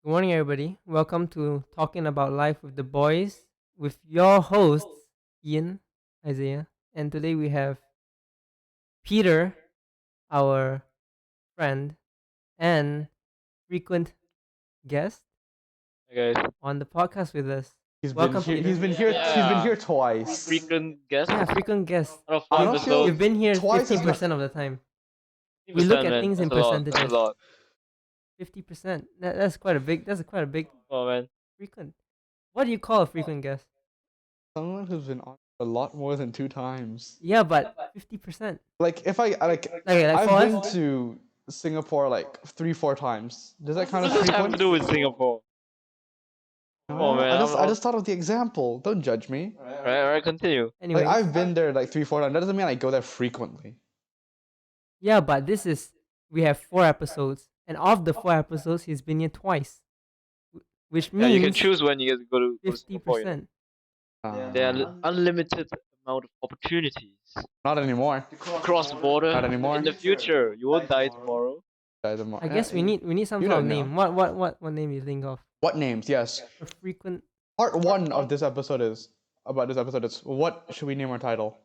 Good morning, everybody. Welcome to Talking About Life with the Boys with your hosts, Ian, Isaiah. And today we have Peter, our friend and frequent guest Hey guys. on the podcast with us. He's been Welcome, here. Peter. He's been here. He's been Yeah. here twice. Frequent guest Yeah, frequent guest. out of I four don't feel- episodes. You've been here twice is 50% of the time. 50%, we look at man. things in That's a lot. percentages. That's a lot. 50%. That's quite a big. That's quite a big Oh man. frequent. What do you call a frequent guest? Someone who's been on a lot more than 2 times. Yeah, but 50%. Like if I like, Okay, like for I've been us, to Singapore like 3-4 times. Does that count What as does this have to frequent? do with Singapore? Oh, man, I just thought of the example. Don't judge me. Alright, continue. anyway. Like I've been there like 3-4 times. That doesn't mean I go there frequently. Yeah, but we have 4 episodes, and of the 4 episodes, he's been here twice, which Yeah, you can means choose when you get to go to 50%. Singapore. You know. There are unlimited amount of opportunities Not anymore. across the border. Not anymore. In the future, you won't die tomorrow. I guess we need some You sort of don't know. name. What name you think of? What names? Yes. A frequent. Part 1 of this episode is what should we name our title?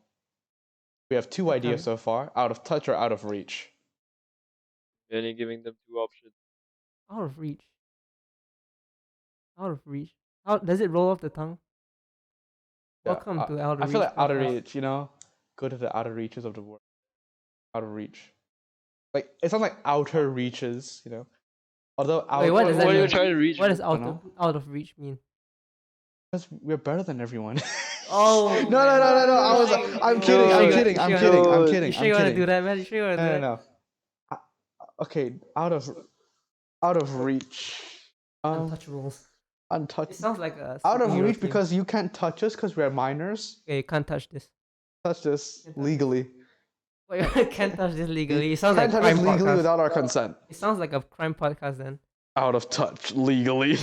We have 2 ideas so far: out of touch or out of reach. We're only giving them 2 options. Out of reach. Out of reach. How does it roll off the tongue? Yeah, Welcome to Out of Reach. I feel like out of podcast. reach, go to the outer reaches of the world. Out of reach. Like, it sounds like outer reaches, Although out Wait, what does that What are you mean? trying to reach? What does don't out of reach mean? because we're better than everyone. Oh. No. I'm kidding. I'm kidding. I'm kidding. I'm kidding. You sure I'm you want to kidding. do that, man? You sure you want to do that? No. Okay, out of reach. Untouchables. It Untouched. sounds like a Out of superhero reach thing. because you can't touch us because we're minors. Okay, you can't touch this. Touch this legally. Wait, can't touch this legally. It sounds Can't like touch crime us legally podcast. without our consent. It sounds like a crime podcast then. Out of touch legally.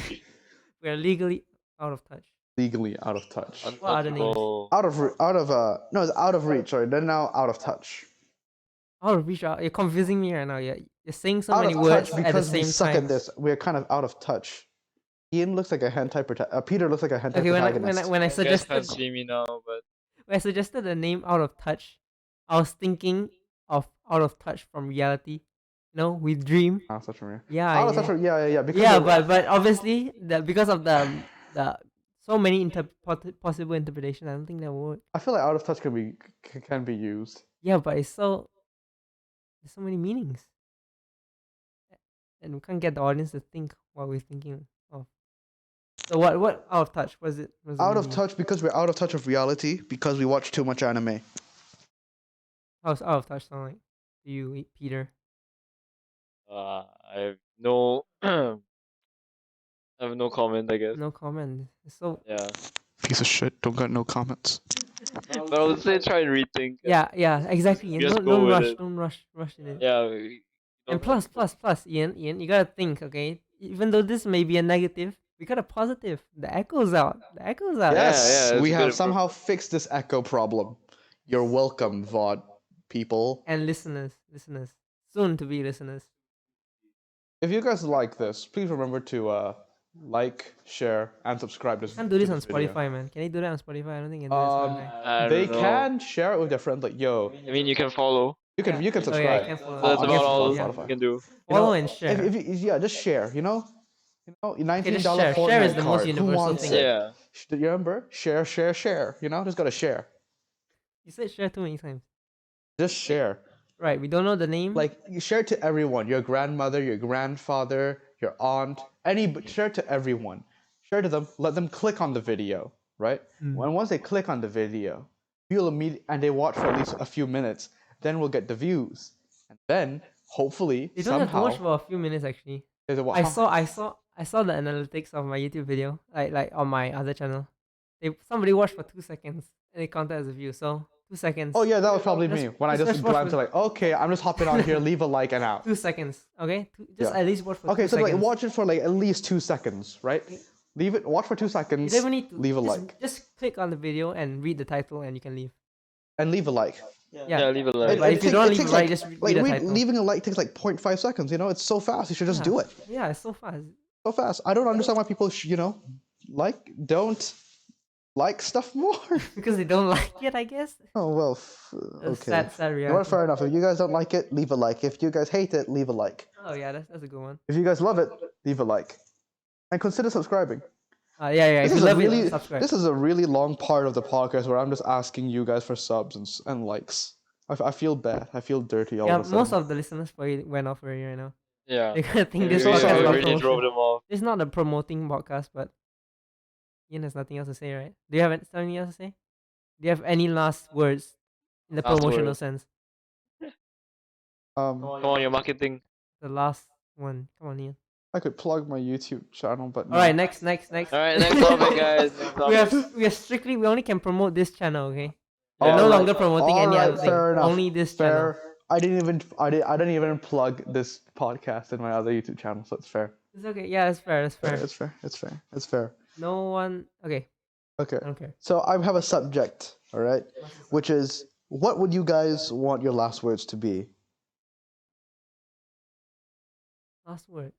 We're legally out of touch. Legally out of touch. What are the names? Untouchable. No, it's out of reach. Sorry, then now out of touch. Out of reach. You're confusing me right now. You're saying so Out many of words touch at the because we same suck time. at this. We're kind of out of touch. Ian looks like a hentai Peter looks like a hentai Okay, protagonist. when I You guys suggested can't see me now, but when I suggested the name Out of Touch, I was thinking of Out of Touch from reality. We dream. Out of touch from here. Yeah. Out of touch from yeah. Because Yeah, of- but obviously because of the so many possible interpretations, I don't think that will work. I feel like out of touch can be used. Yeah, but there's so many meanings, and we can't get the audience to think what we're thinking of. So what out of touch was it? Out of touch because we're out of touch of reality because we watch too much anime. How's out of touch sound like to you, Peter? I have no I have no comment, I guess. No comment. So Yeah. Piece of shit. Don't got no comments. But I would say try and rethink. yeah, exactly. And Just don't go with rush. it. Don't rush in it. Yeah. And plus, Ian, you gotta think, okay? Even though this may be a negative, we got a positive. The echo's out. Yes, it's we a have good somehow fixed this echo problem. You're welcome, VOD people. And listeners, soon to be listeners. If you guys like this, please remember to like, share, and subscribe. Can't do this on video. Spotify, man. Can they do that on Spotify? I don't think they can do this on Spotify. I They don't know. can share it with their friends. Like, yo, I mean, you can follow. you can Oh, yeah, I subscribe. can follow. That's on about all Spotify. you can do. Follow and share. If you, just share. $19 just share. Fortnite Share is the most card. Who universal wants thing. it? Yeah. You remember? Share. Just gotta share. You said share too many times. Just share. Right, we don't know the name. Like, you share it to everyone. Your grandmother, your grandfather, your aunt. Share it to everyone. Share to them. Let them click on the video, right? Once they click on the video, you'll and they watch for at least a few minutes. Then we'll get the views, and then hopefully you don't have to somehow watch for a few minutes actually. there's a I saw the analytics of my YouTube video, like on my other channel. Somebody watched for 2 seconds and it counted as a view. So 2 seconds. Oh yeah, that was probably Just- me when I just just watch glanced for- at okay, I'm just hopping on here, leave a like and out. 2 seconds. Okay, just Yeah. at least watch for Okay, 2 so seconds. like watch it for like at least 2 seconds, right? Leave it, watch for 2 You seconds, don't even need to leave a just, like, Just click on the video and read the title, and you can leave. and leave a like. Yeah, leave a like. But if you don't leave takes a like, like- just read Like the title. leaving a like takes like 0.5 seconds. It's so fast. You should just do it. Yeah, it's so fast. so fast. I don't understand why people, don't like stuff more. Because they don't like it, I guess. Oh well, okay. Sad No, reality. fair enough. If you guys don't like it, leave a like. If you guys hate it, leave a like. Oh yeah, that's a good one. If you guys love it, leave a like, and consider subscribing. Yeah. If you love it, subscribe. This is a really long part of the podcast where I'm just asking you guys for subs and likes. I feel bad. I feel dirty all Yeah, of a sudden. most of the listeners probably went off already right now. Yeah. They kind of think We this we- podcast is we about really drove promotion. them off. It's not a promoting podcast, but Ian has nothing else to say, right? Do you have anything else to say? Do you have any last words in the Last promotional words. sense? Um, Come on, your marketing. The last one. Come on, Ian. I could plug my YouTube channel, but no. All right, next. All right, next topic, guys. Next topic. we only can promote this channel, okay? Yeah. We're no Alright, longer promoting any alright, other thing. fair enough. Only this channel. Fair. I didn't even plug this podcast in my other YouTube channel, so it's fair. It's okay. Yeah, it's fair. It's fair. It's fair. No one. Okay, Okay. I don't care. So I have a subject, all right, which is what would you guys want your last words to be? Last word.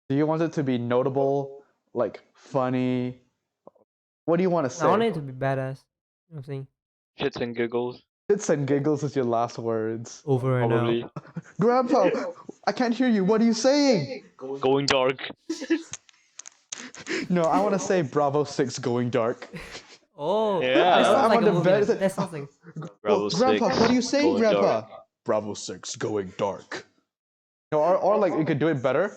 Do you want it to be notable, like funny? What do you want to say? I want it to be badass. You know what I'm saying? Shits and giggles. Shits and giggles is your last words. Over and Probably. out. Grandpa, I can't hear you. What are you saying? Going dark. No, I want to say Bravo 6 going dark. Oh, Yeah. that sounds I'm like on a the movie. bed- That sounds like. Bravo Grandpa, 6 what are you saying, going Grandpa? dark. Bravo 6 going dark. No, or like you could do it better.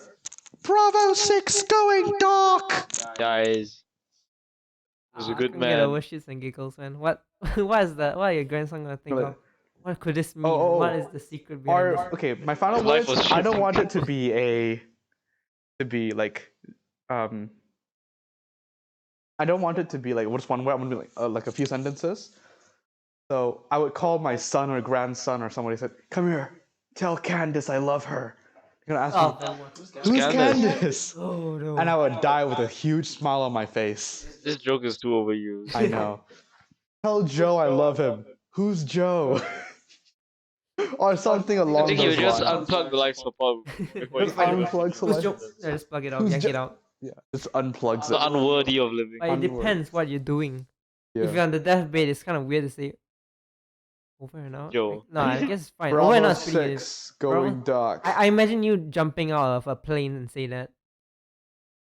Bravo 6 going dark. Guys. He's a good Get over man. shits and giggles, man. What is that? What are your grandson gonna think Like- of? What could this mean? Oh, What is the secret behind this? Okay, my final His life words. was I shit. don't want it to be like I don't want it to be like what's one word. I'm gonna be like a few sentences. So I would call my son or grandson or somebody said, "Come here, tell Candace I love her." You're gonna ask Oh, me, that one. "Who's Candace?" Candace?" Oh no. And I would die with a huge smile on my face. This joke is too overused. I know. Tell Joe I love him. Who's Joe? Or something I along think you those just lines. unplug the life support before you Just find unplug Who's select. joke? Yeah, just plug it out, Who's yank jo- it out. Yeah, just unplugs So it. unworthy of living. But it Unworthy. depends what you're doing. If Yeah. you're on the deathbed, it's kind of weird to say over and out. Joe. No, I guess it's fine. Over and Bravo out is pretty good. 6 going dark. I imagine you jumping out of a plane and say that.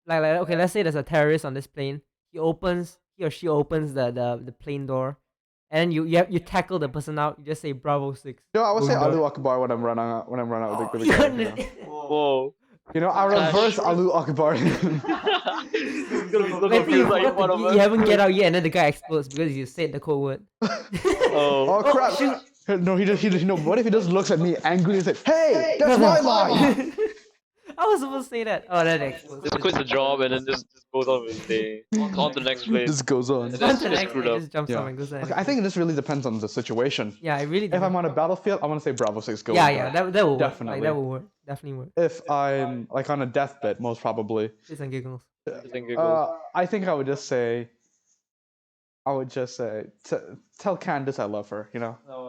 Like okay, let's say there's a terrorist on this plane. He or she opens the plane door, and you tackle the person out. You just say Bravo 6. No, I would say Going dark. Alu Akbar when I'm running out with the You're gun. gonna- Whoa. You know, I reverse Alu Akbar. It's gonna be so Wait till confused like one of you us. haven't get out yet, and then the guy explodes because you said the code word. Oh. Oh crap! shoot. No, he just no. What if he just looks at me angrily and says, "Hey, that's my line." I was supposed to say that. Oh, that explodes. Just quits the job and then just goes on with his day. On to the next place. This goes on. And On then to the just next screwed one, up. just jumps Yeah. off and goes on. Okay, I think this really depends on the situation. Yeah, it really. If I'm on a battlefield, I want to say Bravo 6 going yeah, dark. that will work. Definitely. Like, that will work. Definitely work. If I'm like on a deathbed, most probably, Shits and giggles. Just think it goes. I think I would just say, tell Candace I love her. You know, No.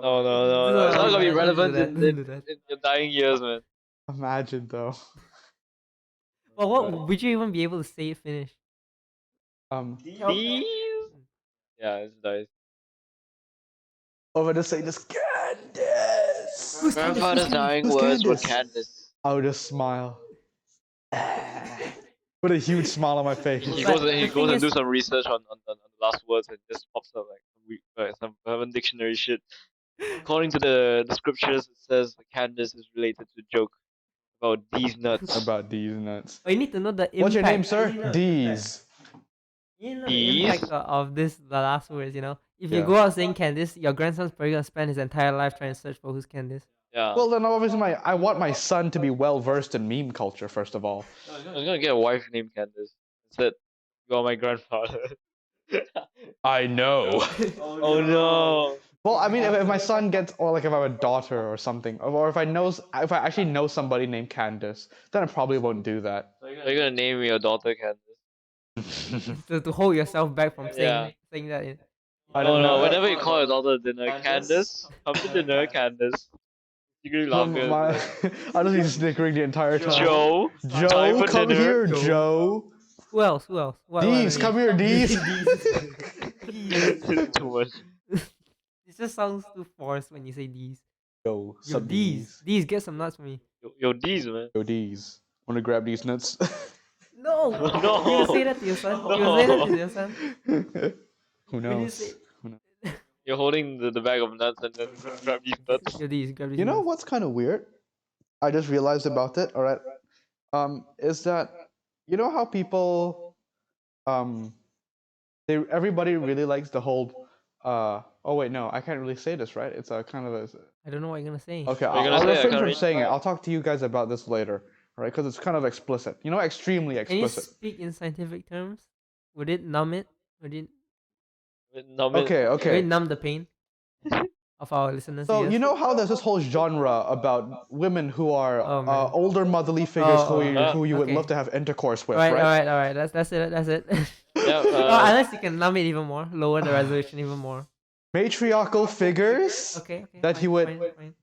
It's not gonna be Don't relevant do that, in don't do that. your dying years, man. imagine though. Well, what would you even be able to say it finish? These? Yeah, it's nice. Over to say this Candace. Who's Grandfather's Candace? dying Who's words were Candace? Candace. I would just smile. With a huge smile on my face. He But goes and, the he thing goes and is- do some research on the last words and just pops up like some Urban Dictionary shit. According to the scriptures, it says Candace is related to joke about these nuts. About these nuts. Oh, you need to know the impact. What's your name, sir? D's. You know These? the impact of this, the last words, you know? If you Yeah. go out saying Candice, your grandson's probably gonna spend his entire life trying to search for who's Candice. Yeah. Well, then obviously I want my son to be well versed in meme culture first of all. I was gonna get a wife named Candace. Instead, you are my grandfather. I know. Oh no. Well, I mean, if my son gets, or like if I have a daughter or something, or if I actually know somebody named Candace, then I probably won't do that. Are you gonna name your daughter Candace? to hold yourself back from Yeah. saying that. I Oh don't no, know. whenever you call your daughter dinner, Candace, come to dinner, Candace. Secretly laughing at My, that. I just be snickering the entire time. Joe, time Joe, for come dinner. here, Joe. Joe. Who else? Who else? What Deez, come here, Deez. These. Too much. It just sounds too forced when you say these. Yo, Yo, sup these. Deez. These, get some nuts for me. Yo, these man. Yo, Deez. Wanna grab these nuts? No! No. You will say that to your son? You will say that to your son? Who When you knows? say, Who knows? You're holding the bag of nuts and then grab these nuts. yo, these, grab these You know nuts. what's kind of weird? I just realized about it. All right, is that you know how people, um, everybody really likes the whole, oh wait, no, I can't really say this, right? It's a kind of a. I don't know what you're gonna say. Okay, What are you I'll gonna say? I refrain can't from read. saying it. I'll talk to you guys about this later, all right? Because it's kind of explicit. You know, extremely Can you explicit. speak in scientific terms? Would it numb it? Would it, Okay, would it okay. numb the pain of our listeners? So yes? you know how there's this whole genre about women who are Oh, man. older motherly figures Oh, who you would okay. love to have intercourse with, Alright, right? alright. That's it. That's it. Yeah, Oh, unless you can numb it even more, lower the resolution even more. Matriarchal figures Okay, that fine, he would fine.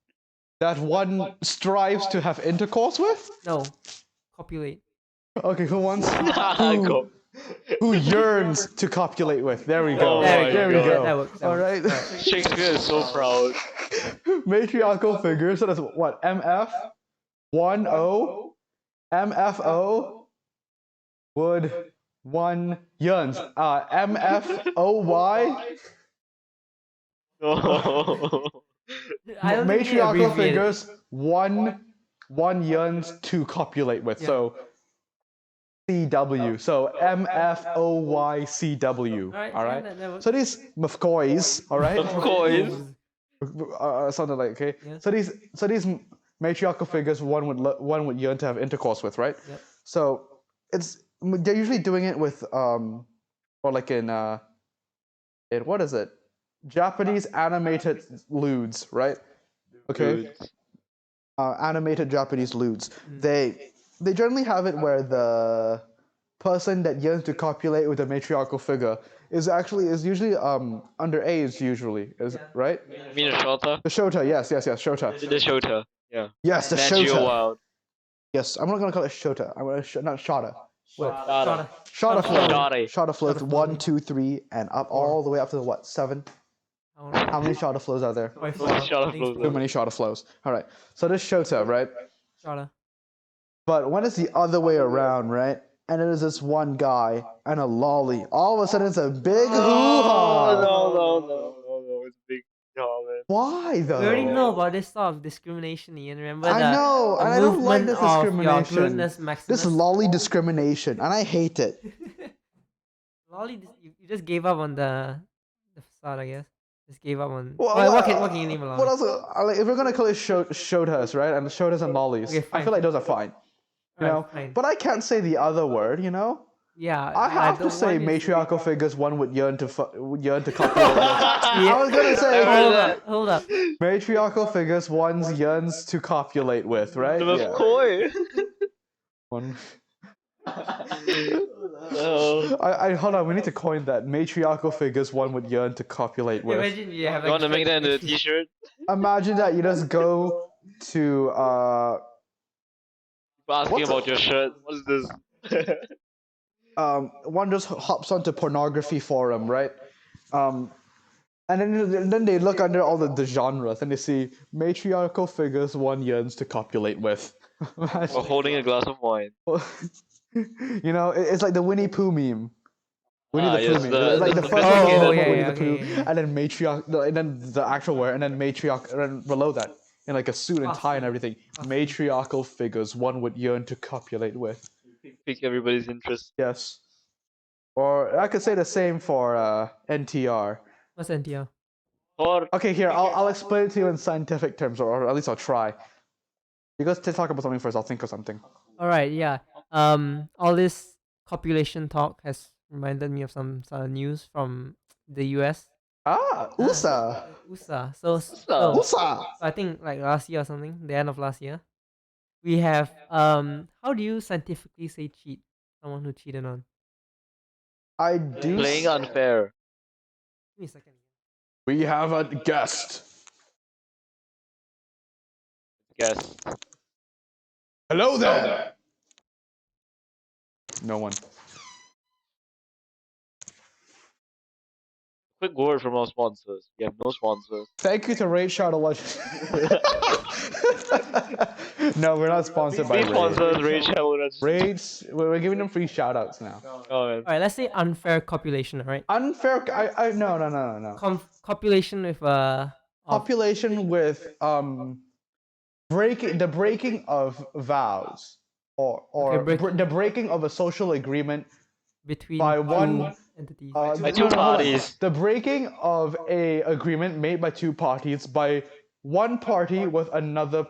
that one strives to have intercourse with. No, copulate. Okay, who wants Go. who yearns to copulate with? There we go. Oh There we my go. There we God. go. That works. All right. Shakespeare is so proud. Matriarchal figures. So that's what MF 10 MFO would one yearns. MFOY No. I don't think we need to matriarchal abbreviate it. figures one yearns to copulate with. Yeah. So CW. So MFOYCW. Alright, All yeah, right. that works. So these MFCOYs, all right. Of course. Something like okay. Yeah. So these matriarchal figures one would yearn to have intercourse with, right? Yep. So they're usually doing it with or like in what is it? Japanese animated lewds, right? Okay. Dude. Animated Japanese lewds. Mm. They generally have it where the person that yearns to copulate with a matriarchal figure is usually underage usually, right? You mean a Shota? The Shota, yes, Shota. The Shota. Yeah. Yes, the Nat Geo Shota. Wild. Yes, I'm not gonna call it Shota. I'm gonna not Shota. What? Shota. Shota flow. Shota. Shota flows Shota 1, flow. 2, 3, and up all the way up to what 7. I don't know. How many Shota flows are there? By Those four. Shota Thanks, flows Too bro. many Shota flows. All right. So this Shota, right? Shota. But when it's the other way around, right? And it is this one guy and a lolly. All of a sudden, it's a big hoo-ha. No. It's big. Oh, man. Why though? We already know about this sort of discrimination, Ian. Remember I the know, and I don't like movement this of your discrimination. glutinous maximus? This lolly discrimination, and I hate it. Lolly, you just gave up on the facade, I guess. Just gave up on. Well, What can you name a What lolly? else? Like, if we're gonna call it shotas, right? And shotas and lollies, Okay, I fine. feel like those are fine. You know, Alright, fine. but I can't say the other word. You know, Yeah, I have the to say one is- matriarchal figures one would yearn to copulate. I was gonna say Hold up. matriarchal figures one yearns to copulate with, right? The Yeah. McCoy. One. No. I hold on. We need to coin that. Matriarchal figures one would yearn to copulate with. Imagine you have You want to make that into a t t-shirt? Imagine that you just go to People asking What's about your shirt. What is this? one just hops onto pornography forum, right? And then they look under all the genres and they see matriarchal figures one yearns to copulate with. Or holding a glass of wine. You know, it's like the Winnie Pooh meme. Winnie the Pooh yes, meme. the- It's like the the first biscuit one and- about Winnie yeah, the Pooh, okay. and then matriarch, and then the actual word, and then matriarch, and then below that, in like a suit and tie and everything, matriarchal figures one would yearn to copulate with. Pique everybody's interest. Yes. Or I could say the same for NTR. What's NTR? Or Okay, here I'll explain it to you in scientific terms, or at least I'll try. You guys talk about something first. I'll think of something. Alright, yeah. All this copulation talk has reminded me of some news from the US. USA. USA. So USA. I think like last year or something, the end of last year, we have how do you scientifically say cheat? Someone who cheated on. I do. playing unfair. Give me a second. We have a guest. Yes. Hello there. No one. Quick word from our sponsors. We have no sponsors. Thank you to Raid Shadow Watch. No, we're not sponsored by Please sponsor Raid. us, Rachel. Raids, we're giving them free shoutouts now. Oh man. All right, let's say unfair copulation. All right. Unfair. No. Copulation with of- Population with breaking of vows or Okay, the breaking of a social agreement between by two one entities. By two hold on. parties. The breaking of a agreement made by two parties by one party with another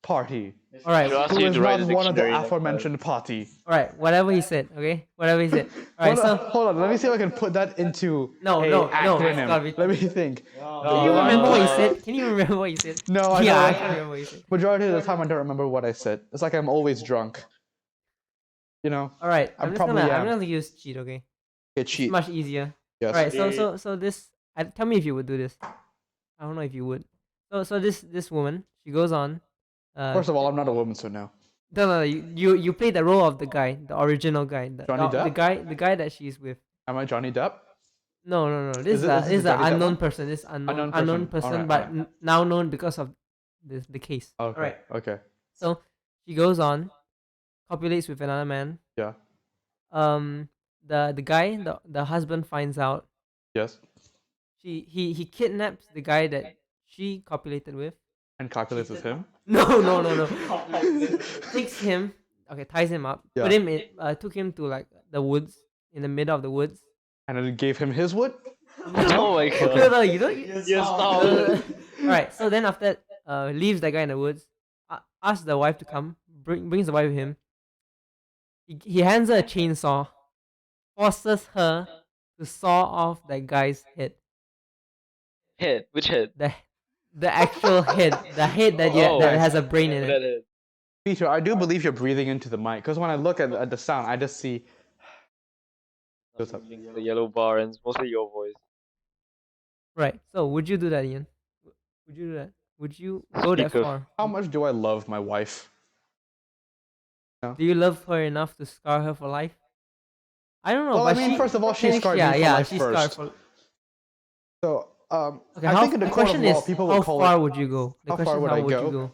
party All right. Should ask who you is to write not a one of the dictionary next time. aforementioned party. All right. Whatever he said. Okay. Whatever he said. All right. So Hold on, let me see if I can put that into No, a no, it's acronym. gotta be- Let me think. can you remember what he said? Can you remember what he said? No, I yeah, know. I can remember what he said. Majority of the time, I don't remember what I said. It's like I'm always drunk. You know, All right. I I'm probably I'm am. gonna use cheat. Okay. Get cheat. It's much easier. Yes. All right. So this. Tell me if you would do this. I don't know if you would. So this woman, she goes on. First of all, I'm not a woman, so no. No. You play the role of the guy, the original guy, Johnny the Depp? guy that she's with. Am I Johnny Depp? No. This Is is it- is this it is the an Johnny Depp unknown one? person. This unknown Unknown person. person, Alright, but alright. now known because of the case. Okay. Alright. Okay. So she goes on, copulates with another man. Yeah. The guy, the husband finds out. Yes. He kidnaps the guy that she copulated with. And calculates with him. No. Takes him. Okay, ties him up. Yeah. Put him in. Took him to like the woods, in the middle of the woods. And then gave him his wood. Oh my god. No, you don't. Yes, no. Alright, so then after that, leaves the guy in the woods, asks the wife to come, brings the wife with him. He hands her a chainsaw, forces her to saw off that guy's head. Head. Which head? The actual head, the head that Oh. that has a brain in That it. head. Peter, I do believe you're breathing into the mic because when I look at the sound, I just see. What's up? The yellow bar and it's mostly your voice. Right. So would you do that, Ian? Would you do that? Would you go that Speak of- far? How much do I love my wife? Do you love her enough to scar her for life? I don't know. Well, I but mean, first of all, she technically- scarred me for life she first. scarred for. So, Okay, I think in the the court question of law, is, people how would call far it. would you go? The How question far is, would how I would you go? go?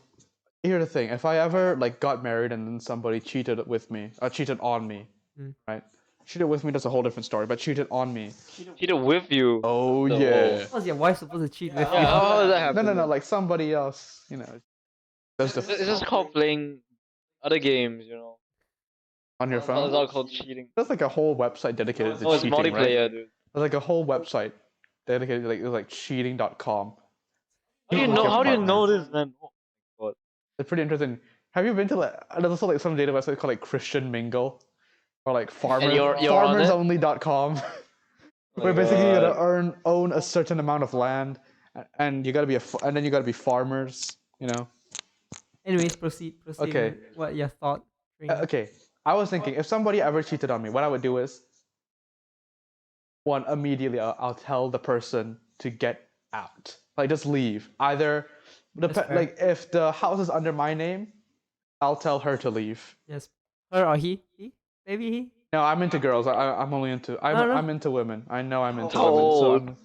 Here's the thing: if I ever like got married and then somebody cheated with me, cheated on me, right? Cheated with me, that's a whole different story. But cheated on me. Cheated with you. Oh No. yeah. How's your wife supposed to cheat with Yeah, you? how does that happen? No. Like somebody else, you know. That's It's the just called playing other games, you know. on your It's phone. not called cheating. That's like a whole website dedicated to No, it's cheating, right? multiplayer, dude. There's like a whole website dedicated like cheating.com. How do you know? How do you know this, man? Oh my god. It's pretty interesting. Have you been to like there's also like some data website called like Christian Mingle or like you're on it? farmersonly.com where basically you gotta own a certain amount of land and you gotta be and then you gotta be farmers, you know. Anyways, proceed. Okay. With what your thought? Okay, I was thinking if somebody ever cheated on me, what I would do is one immediately I'll tell the person to get out, like just leave. Either That's fair. like if the house is under my name, I'll tell her to leave. Yes, her or he? Maybe he. No, I'm into girls. I'm only into No. I'm into women. I know I'm into How women. So old?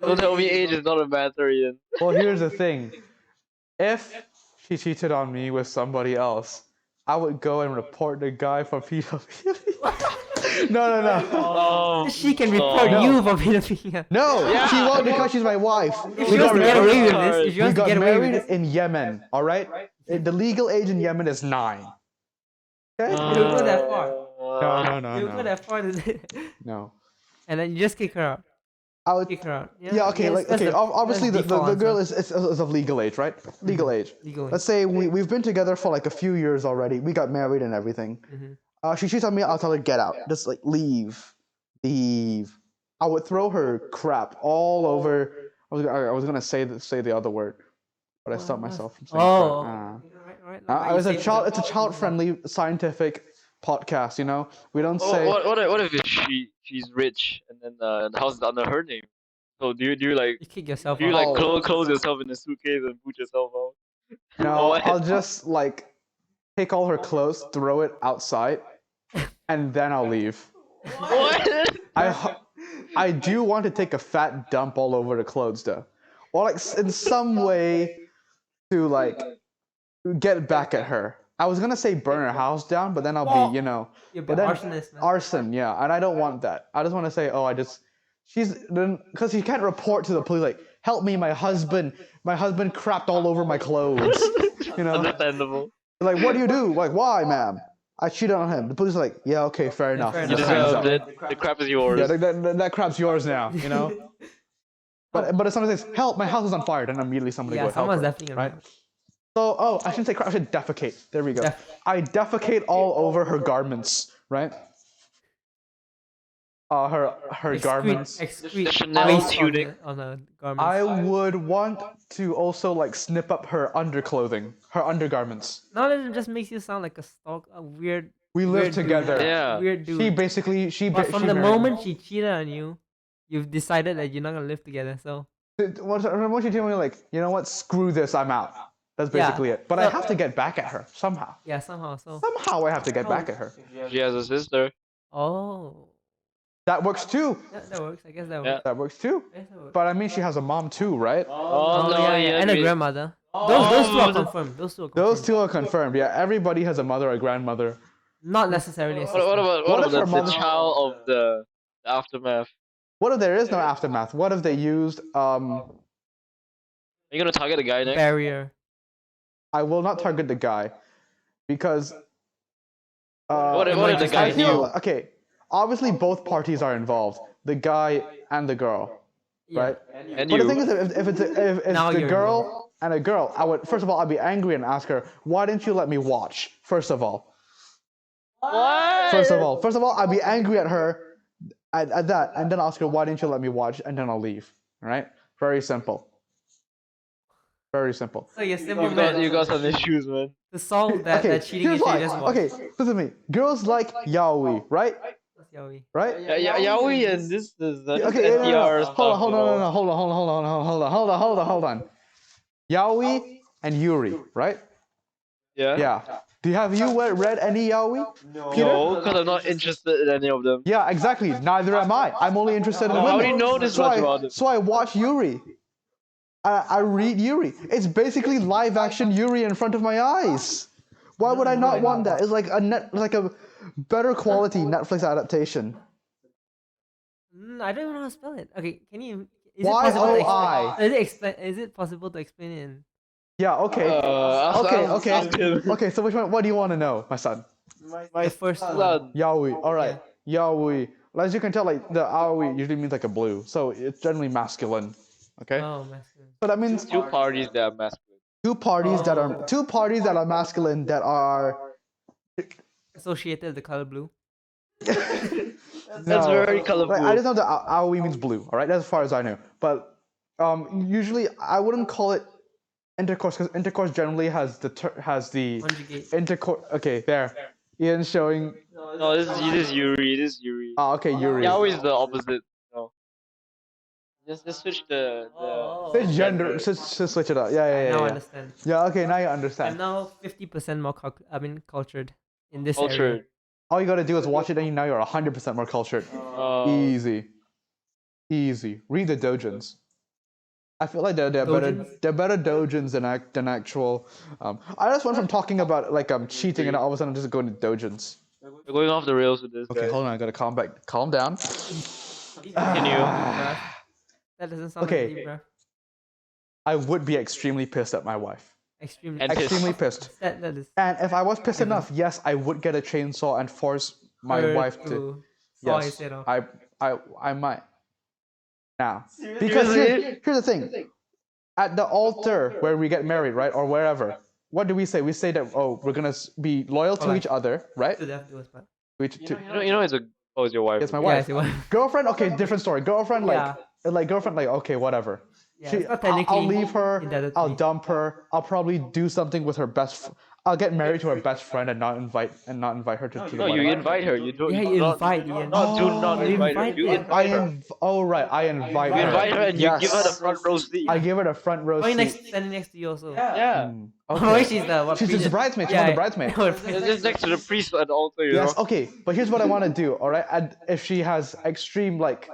Don't tell me age is not a matter, Ian. well, here's the thing. If she cheated on me with somebody else, I would go and report the guy for pedophilia. No. Oh, She can report No. you for pedophilia. No, Yeah. she won't because she's my wife. If she wants to get away with this, if she We wants to got get away with married this, in Yemen, all right? The legal age in Yemen is 9. Okay? You'll go that far. No. you go that far to No. and then you just kick her out. I would. Kick her out. Yeah. Okay. Yes, Like. that's Okay. the- Obviously, that's the default girl answer. is of legal age, right? Legal age. Legal age. Let's say we've been together for like a few years already. We got married and everything. She cheats on me. I'll tell her get out. Just like leave. I would throw her crap all over. I was gonna say the other word, but I stopped myself from saying Oh. crap. Right. It's a child-friendly scientific podcast. You know, we don't say. What if she's rich and then the house is under her name? So do you like You kick yourself do you out. like close yourself in a suitcase and put yourself out? What? I'll just like take all her clothes, throw it outside, and then I'll leave. What? I do want to take a fat dump all over the clothes though, or like in some way to like get back at her. I was gonna say burn her house down, but then I'll be You're a but bit then arsonist, man. arson, yeah, and I don't want that. I just want to say, she's then because you can't report to the police like, help me, my husband crapped all over my clothes, Understandable. like what do you do? Like why, ma'am? I cheated on him. The police are like, yeah, okay, fair enough. fair You enough. Hands deserved up. it. The crap is yours. Yeah, that crap's yours now, But if somebody says, help, my house is on fire, then immediately somebody Yeah, goes, help someone's her, definitely gonna right? help. So, I shouldn't say crap, I should defecate. There we go. I defecate all over her garments, right? Her garments. Excrete Chanel waste tunic. on the garments. I would want to also like snip up her underclothing, her undergarments. Now that it just makes you sound like a weird. We live weird dude. together. Yeah. Weird dude. She basically But from she the married me. moment she cheated on you, you've decided that you're not gonna live together. So Once she told me like, you know what, screw this, I'm out. That's basically it. But I have to get back at her somehow. yeah, somehow. So Somehow I have to get back at her. She has a sister. oh, That works too. that works. I guess that Yeah. works. That works too. I guess that works. But I mean, she has a mom too, right? Oh, no, yeah, and a we- grandmother. Those two are Oh, confirmed. Those two are confirmed. Those two are confirmed. Yeah, everybody has a mother or grandmother. Not necessarily a sister. What about What if her the mother- child of the aftermath? What if there is no aftermath? What if they used Are you gonna target the guy next? barrier? I will not target the guy because What if the guy I feel knew? okay. Obviously, both parties are involved. The guy and the girl, Yeah. right? And But you? the thing is, if it's Now the you're girl and a girl, I would first of all I'd be angry and ask her, why didn't you let me watch? First of all, What? first of all, I'd be angry at her at that, and then ask her, why didn't you let me watch? And then I'll leave. All right? Very simple. Very simple. So you're simple You got, man. you got some issues, man. To solve that cheating here's issue, why. you just watch. Okay, listen to me. Girls like yaoi, right? That's yaoi. Right? Yeah, Yaoi and this is Okay, NTR stuff. hold on, you know. hold on. Yaoi and Yuri, right? Yeah? Yeah. Have you read any yaoi? Peter? No, because I'm not interested in any of them. Yeah, exactly. Neither am I. I'm only interested in women. How do you know this much about them? So I watch Yuri. I read Yuri. It's basically live action Yuri in front of my eyes. Why would I not want that? It's like a better quality Netflix adaptation. I don't even know how to spell it. Okay, can you? Is it possible to YOI. explain? Is it possible to explain it in? Yeah. Okay. Ask him. Okay. So which one? What do you want to know, my son? The first one. Son. Yaoi. All right. Yaoi. As you can tell, like the aoi usually means like a blue, so it's generally masculine. Okay. Oh, masculine. So that means Two parties that are masculine. two parties that are masculine that are. Associated with the color blue. That's very colorful. Like, I just know that aoi means blue. All right, that's as far as I know. But usually I wouldn't call it intercourse because intercourse generally has the Conjugate. intercourse. Okay, there. Ian's showing. No, this is Yuri. This is Yuri. Ah, okay, Yuri. Yaoi is the opposite. No. Just switch the Switch gender. Switch it up. Yeah. Now I understand. Yeah. Okay, now you I'm understand. now 50% more cultured in this area. culture. All you gotta do is watch it, and now you're 100% more cultured. Easy. Read the dojins. I feel like they're better dojins than actual. I just went from talking about like cheating, and all of a sudden I'm just going to dojins. We're going off the rails with this. Okay, guys. hold on. I gotta calm down. Continue. That doesn't sound Okay. like deep breath. I would be extremely pissed at my wife. Extremely. And pissed. Extremely pissed. That is. And if I was pissed enough, yes, I would get a chainsaw and force my her wife to. saw Yes, his head off. I might. Now, because here's the thing. At the altar where we get married, right, or wherever, what do we say? We say that we're gonna be loyal to Okay. each other, right? To death do us part. You know, it's your wife. It's my Yeah, wife. it's your wife. Girlfriend, okay, different story. Girlfriend, girlfriend, okay, whatever. Yeah, it's not technically I'll leave her. indebted to I'll me. dump her. I'll probably do something with her I'll get married to her best friend and not invite her to the No, you wedding. invite her. You don't. Yeah, You you do not. invite You do Ian. not. Do not You invite her. invite You her. invite her. Oh right, I invite You her. invite her and you give her the Yes. front row seat. I give her the front row Probably seat. standing next to you also. Yeah. Oh, Okay. she's the what? She's the bridesmaid. She's one of the bridesmaids. It's just next to the priest at the altar, you Yes. know. Okay. But here's what I want to do. All right. And if she has extreme like,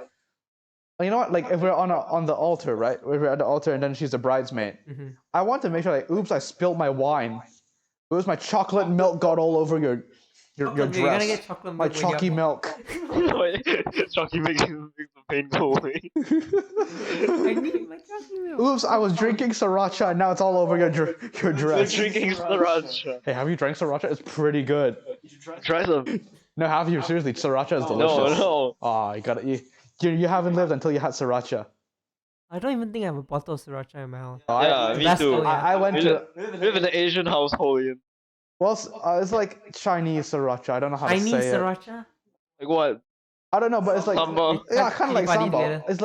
you know what? Like if we're on the altar, right? If we're at the altar and then she's the bridesmaid, I want to make sure like, oops, I spilled my wine. Oops, my chocolate milk got all over your dress. You're gonna get chocolate My milk when chalky you're milk. Chucky makes the pain go away. I need my chocolate milk. Oops, I was drinking sriracha and now it's all over your We're dress. drinking sriracha. Hey, have you drank sriracha? It's pretty good. Try some. No, have you? Seriously, sriracha is delicious. No. Oh, you haven't lived until you had sriracha. I don't even think I have a bottle of sriracha in my house. Oh, Yeah, me too. Tabasco, yeah. I went to We live in an Asian household, Ian. well, it's like Chinese sriracha. I don't know how to Chinese say it. sriracha? Like what? I don't know, but it's like Sambal. yeah, kind of like Chili padi sambal. together. It's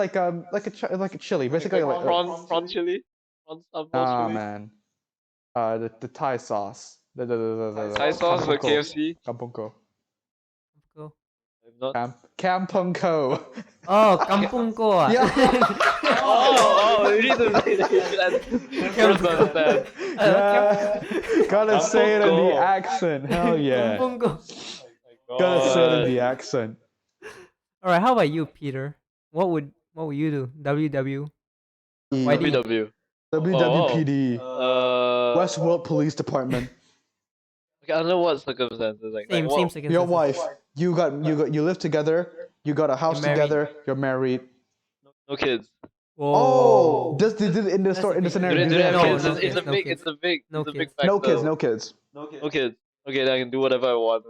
like a chili, basically like Prawn chili? Prawn sambal ah chili? man, the Thai sauce, the Thai sauce for kampung ko. KFC? Kampung ko. Go. I'm not. Kampung ko. Oh, kampung ko. Ah. Yeah. Oh, you need to say that. You should understand. Yeah. Gotta say it in Kampung the ko. accent. Hell yeah. Kampung ko. Gotta say it in the accent. All right, how about you, Peter? What would you do? WW. Why do you- WW. WWPD. Westworld. Westworld Police Department. Okay, I don't know what circumstances. Like Same what, circumstances. Your wife. You live together. You got a house You're married. together. You're married. No kids. Whoa. Just did in the That's story a in the big- Do scenario. they, do do they they have have kids? No, kids? It's a no big. kids. It's a big. No It's a big kids. factor. No kids. No kids. No kids. Okay, then I can do whatever I want.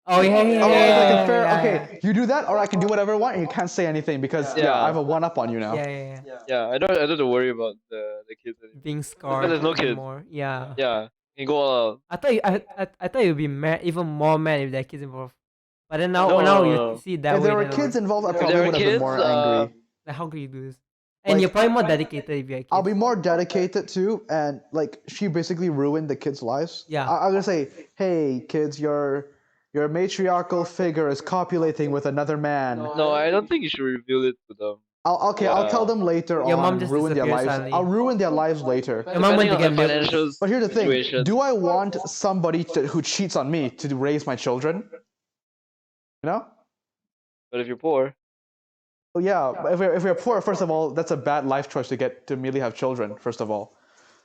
Oh yeah, yeah, Oh, yeah. like yeah, a fair. yeah, Okay, you do that, or I can do whatever I want, and you can't say anything because Yeah. I have a one up on you now. Yeah, yeah, yeah. Yeah, I don't have to worry about the kids anymore. Being scarred. there's no kids. More. Yeah. Yeah, you can go all out. I thought I thought you'd be mad, even more mad if there are kids involved. But then now, No, now no, you no. see it that If way. there were then I'm kids like, involved, I there probably were would have been kids, more angry. like, how could you do this? And Like- you're probably more dedicated if you had kids. I'll be more dedicated too, and like she basically ruined the kids' lives. Yeah. I'm gonna say, hey kids, your matriarchal figure is copulating with another man. No, I don't think you should reveal it to them. I'll tell Yeah. them later Your on. mom and just ruin their disappears lives. suddenly. I'll ruin their lives later. Your mom went to Depending get on the milk. financial But here's the thing: situation. do I want somebody who cheats on me to raise my children? You know? But if you're poor, Oh yeah. But if we're poor, first of all, that's a bad life choice to immediately have children. First of all,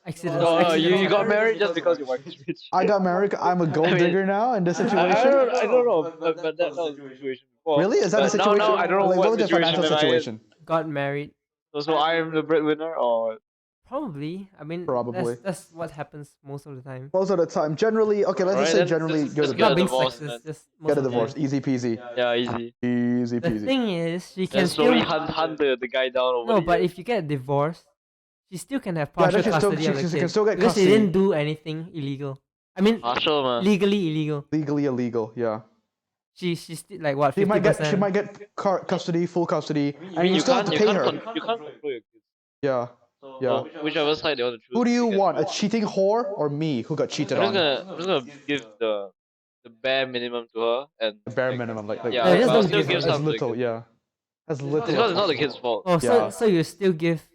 Accidents. no, accidents. you got married just because your wife is rich. I got married. I'm a gold I mean, digger now in this I situation. don't know, but that was the situation before. Really? Is that the But situation? No, I don't know Like, what was the situation financial am I in. situation? Got married. So I am the breadwinner, or Probably. I mean, Probably. That's what happens most of the time. Most of the time, generally, okay, let's just Alright, say then generally, just- you're just the get Not a being divorce, sexist. man. Just most get a of the divorce, time. easy peasy, yeah, easy. easy The peasy. thing is, she Then can slowly still hunt the guy down over no. the But years. if you get divorced, she still can have Yeah, partial then she still- custody of the she kid can still get because she custody. didn't do anything illegal. I mean, Partial, man. legally illegal. Legally illegal, yeah. She's still like what She 50%. might get custody, full custody, I and mean, you still have to pay her. You can't control your kids. Yeah, yeah. So whichever side they want to choose. Who do you I guess. want, a cheating whore or me who got cheated I'm on? just gonna give the bare minimum to her, and The bare minimum, like yeah, Yeah, just but I'll don't still give give her. as some to the little, kids. yeah, as little. It's not the as kid's fault. Oh, Yeah. so you still give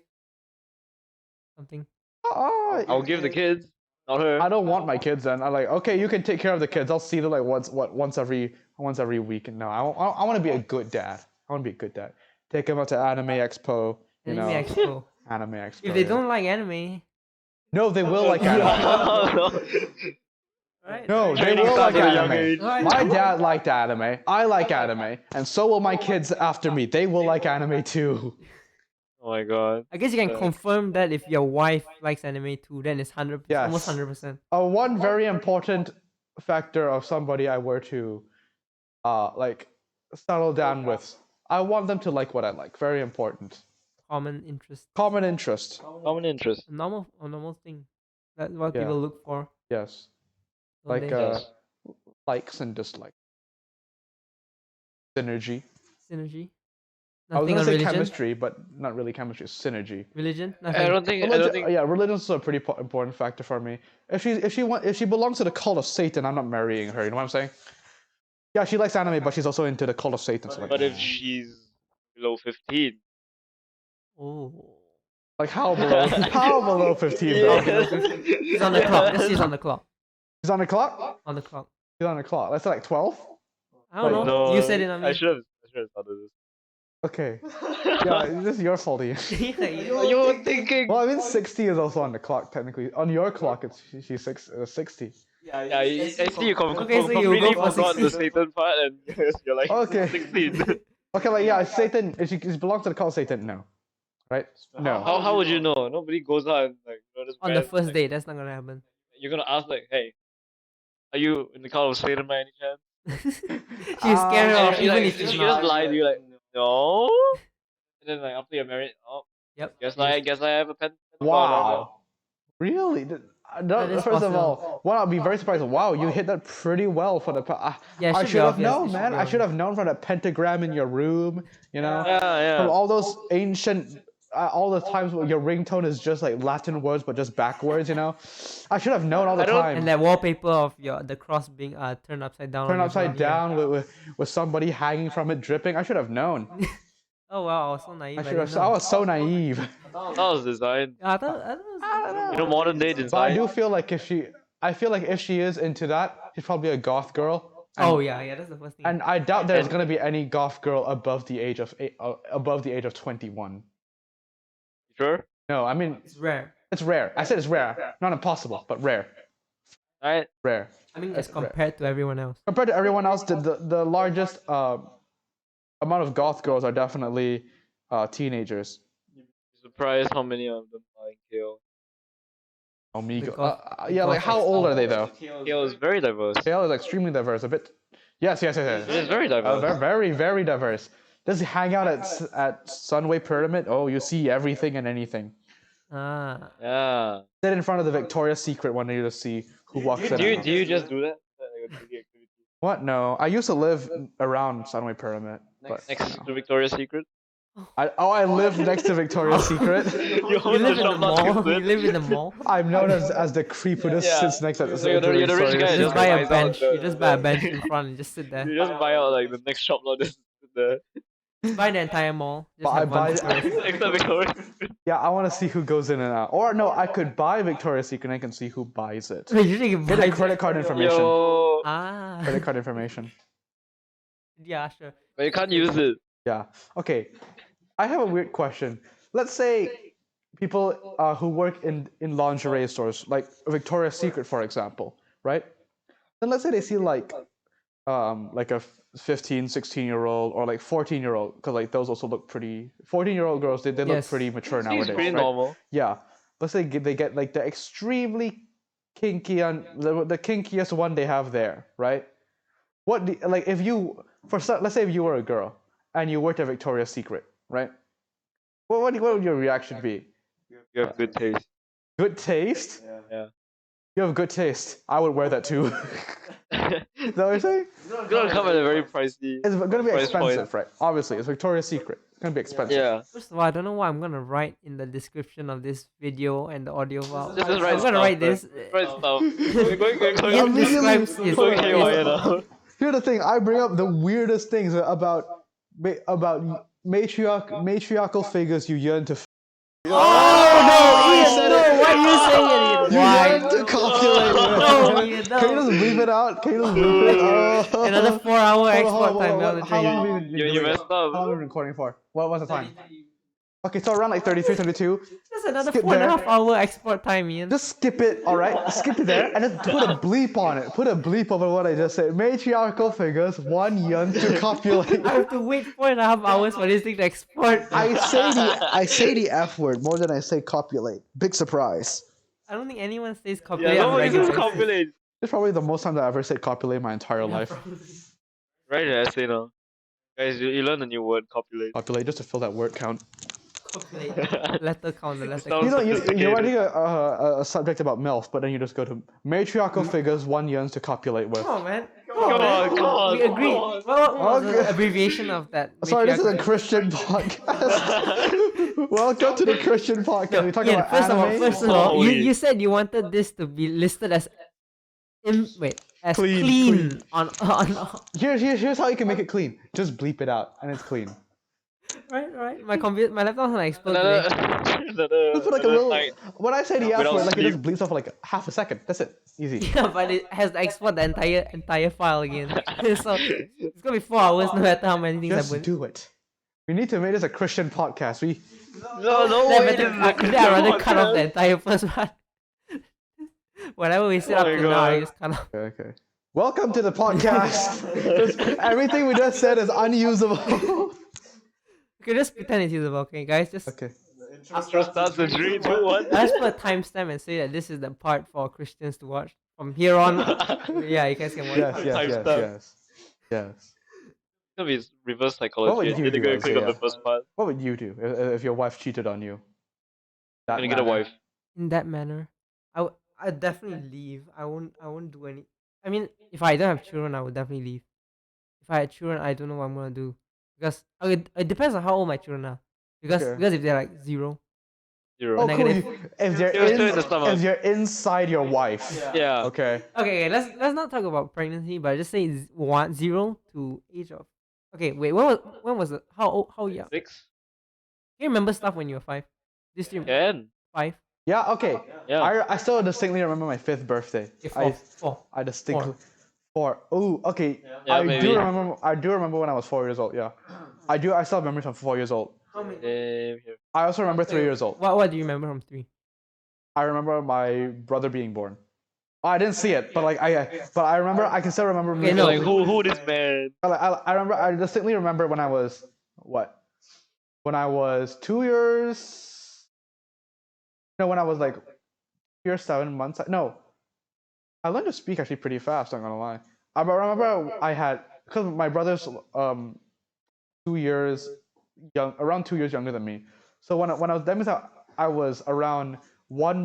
something? possible. I'll give the kids, not her. I don't want my kids then. I'm like, okay, you can take care of the kids. I'll see them like once every week. And no, I want to be a good dad. I want to be a good dad. Take them out to Anime Expo. You Anime know, Expo. Anime Expo. If they yeah. don't like anime, No, they will like anime. right? No, they Training will starts like at a young anime. age. Right. My dad liked anime. I like anime, and so will my kids after me. They will like anime too. Oh my god. I guess you can confirm that if your wife likes anime too, then it's 100%, Yes. almost 100%. One very important factor of somebody I were to, like, settle down with. I want them to like what I like. Very important. Common interest. Common interest. Common interest. A normal thing. That's what Yeah. people look for. Yes. don't Like they? Yes. likes and dislikes. Synergy. Synergy. I was Nothing gonna on say religion. chemistry, but not really chemistry. It's synergy. Religion. I Nothing. don't think. I don't Religion, think. yeah, religion's a pretty important factor for me. If she belongs to the cult of Satan, I'm not marrying her. You know what I'm saying? Yeah, she likes anime, but she's also into the cult of Satan. So like, But if she's below 15, Oh. like how below 15 How though? below 15? She's on the clock. Just she's on the clock. She's on the clock. On the clock. She's on the clock. Let's say like 12. I don't Like, know. no, You said it on I me. should have started this. Okay. Yeah, this is your fault, Ian. You were thinking. Well, I mean 60 is also on the clock technically. On your clock, she's 60. Yeah, I see you Okay, so you completely go for forgot 60. the Satan part, and you're like Okay. 16. Okay, like yeah, Satan. If she belongs to the cult of Satan, no, right? No. How would you know? Nobody goes out and like just On the grab, first like, date, that's not gonna happen. You're gonna ask like, hey, are you in the cult of Satan by any chance? She's scared And of if she even like, if if she's she not. just lied to you like, no. And then like after you're married, oh, Yep. guess yes. I have a pen. Wow. Really? That is First of possible. all, one, I'll be very surprised. Wow, you hit that pretty well for the. Yeah, it I should be should have obvious. It known, should man. be I should obvious. have known from that pentagram in your room. You know, Yeah. from all those ancient, all the times where your ringtone is just like Latin words but just backwards. You know, I should have known all the I don't- time. And that wallpaper of the cross being turned upside down. Turn on your upside phone, yeah. down with somebody hanging from it, dripping. I should have known. Oh wow, I was so naive. I I should didn't have. know. I was so naive. That was designed. I thought it was. You know, modern day But I design. do feel like I feel like if she is into that, she's probably a goth girl. And, Oh yeah, that's the first thing. And I doubt there's gonna be any goth girl above the age of 21. Sure. No, I mean It's rare. it's rare. I said it's rare, not impossible, but rare. Right. Rare. I mean, as compared to everyone else. Compared to everyone else, the largest amount of goth girls are definitely teenagers. Surprised how many of them are in KO. Omegle. The Yeah, like goth how old are they though? KO is very diverse. KL is extremely diverse. A bit. Yes. It is very diverse. Very, very diverse. Just hang out at Sunway Pyramid. Oh, you see everything and anything. Ah. Yeah. Sit in front of the Victoria's Secret one day to see who walks in. Do you just do that? Like a daily activity? What? No, I used to live around Sunway Pyramid, but Next to Victoria's Secret. I live next to Victoria's Secret. You You own live the in the shop mall. market. You live in the mall. I'm known as the creep who just Yeah. sits next to the So you're the rich guy, You just just buy a buys out bench. the- You just buy a bench in front and just sit there. You just buy out like the next shop lot just the Just buy the entire mall. Just But I have one buy- Victoria's Secret. except Victoria's. Yeah, I want to see who goes in and out. Or no, I could buy Victoria's Secret and I can see who buys it. Wait, you think you Get buy a credit card information. Yo, Ah. Credit card information. Yeah, sure. but you can't use it. Yeah. Okay. I have a weird question. Let's say people who work in lingerie stores, like Victoria's Secret, for example, right? Then let's say they see like a 15, 16-year-old or like 14-year-old, because like those also look pretty. 14-year-old girls, they look Yes. pretty mature It's nowadays, pretty right? normal. Yeah. Let's say they get like the extremely kinky and the kinkiest one they have there, right? Like if you let's say if you were a girl and you worked at Victoria's Secret, right? What would your reaction be? You have good taste. Good taste? Yeah. You have good taste. I would wear that too. Is that what you're saying? It's gonna come at a very pricey. It's gonna be price expensive, point. right? Obviously, it's Victoria's Secret. It's gonna be expensive. Yeah. First of all, I don't know what I'm gonna write in the description of this video and the audio file. Just I'm write gonna stuff, write this. Right stuff. We're going. Ian describes his. Going haywire now. Here's the thing. I bring up the weirdest things about matriarchal figures you yearn to. Oh no, Ian! said No, it. why are you saying it, Ian? You Why? yearn to copulate. No, Ian, Can you no. just leave it out? Can you just leave it out? Oh. Another 4-hour export time. How long have we been You doing it? messed up. How long have we been recording for? What was the time? Okay, so around like 33, 32. That's another Skip 4.5-hour export time, Ian. Just skip it, alright? Skip it there and just put a bleep on it. Put a bleep over what I just said. Matriarchal figures, one yearn to copulate. I have to wait 4.5 hours for this thing to export. I say the F word more than I say copulate. Big surprise. I don't think anyone says copulate Yeah, on a nobody regular says basis. copulate. It's probably the most time that I've ever said copulate in my entire life. Write an essay now. Guys, you learn a new word, copulate. Copulate just to fill that word count. Copulate. Letter count, the letter Sounds count. You're writing a subject about MILF, but then you just go to matriarchal figures one yearns to copulate with. Come on, man. Come Come on. We agreed. Come on. What was Okay. the abbreviation of that? Sorry, this is a matriarchal- Christian podcast. Welcome to the Christian podcast. No, We're talking Ian, about first anime. of all, Holy. you said you wanted this to be listed as as Clean, clean, clean. on Here's how you can make it clean. Just bleep it out, and it's clean. right. My laptop's gonna explode Another, today. Just put like a little. night. When I say the F Without word, like it sleep. just bleeps off for like half a second. That's it. Easy. Yeah, but it has to export the entire file again. So it's gonna be 4 hours no matter how many things I Just put. do it. We need to make this a Christian podcast. No Then way. I'd rather cut off the entire first part. Whatever we said Oh up my to now, I God. just cut off. Okay. Welcome to the podcast. Everything we just said is unusable. Okay, just pretend it's usable, okay, guys? Just Okay. Intro starts in 3, 2, 1. let's put a timestamp and say that this is the part for Christians to watch. From here on, yeah, you guys can watch. Yes. It's gonna be reverse What psychology. would you You're do, gonna click on the Isaiah? first part. What would you do if your wife cheated on you? You're gonna get a wife. In that manner, I'd definitely leave. I won't do any. I mean, if I don't have children, I would definitely leave. If I had children, I don't know what I'm gonna do because it depends on how old my children are. Because if they're like 0, Oh, When I cool. get If you're It was still in the stomach. if you're inside your wife. Yeah. Okay. okay, let's not talk about pregnancy, but just say 0 to age of. Okay, wait, when was it? How young? 6. Can you remember stuff when you were 5? This year, Can. 5. Yeah. Okay. Yeah. I still distinctly remember my 5th birthday. Okay, 4. I distinctly. 4. Oh, okay. Yeah, I maybe. do remember. I do remember when I was 4 years old. Yeah. I do. I still have memories from 4 years old. How many? Here. I also remember 3 years old. What do you remember from 3? I remember my brother being born. Oh, I didn't see it, but I remember. I can still remember. Okay, me- no. Like who this man? I remember. I distinctly remember when I was what? When I was 2 years. No, when I was like 2 years 7 months. No, I learned to speak actually pretty fast. I'm not gonna lie. I remember I had because my brother's 2 years around 2 years younger than me. So when I was that means I was around 1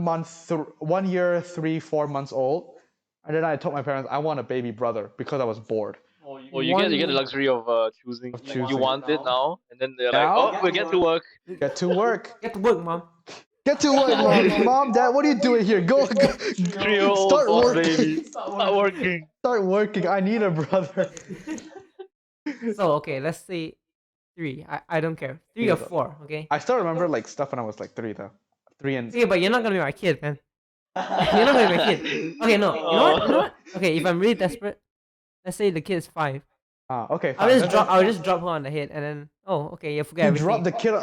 year 3-4 months old, and then I told my parents I want a baby brother because I was bored. Oh, you get the luxury of choosing. Of You choosing. want it now, and then they're Now? like, oh, we get to work. Get to work. Get to work, mom. Get to work, mom, dad. What are you doing here? Go. 3-year-old Start boss working. baby. Start working. Start working. I need a brother. So okay, let's say 3. I don't care. 3 or 4. Okay. I still remember like stuff when I was like 3 though. 3 and Okay, but you're not gonna be my kid, man. You're not gonna be my kid. Okay, no. You know what? Okay, if I'm really desperate, let's say the kid is 5. okay. I'll fine. just drop her on the head and then okay, you forget You everything. dropped the kid.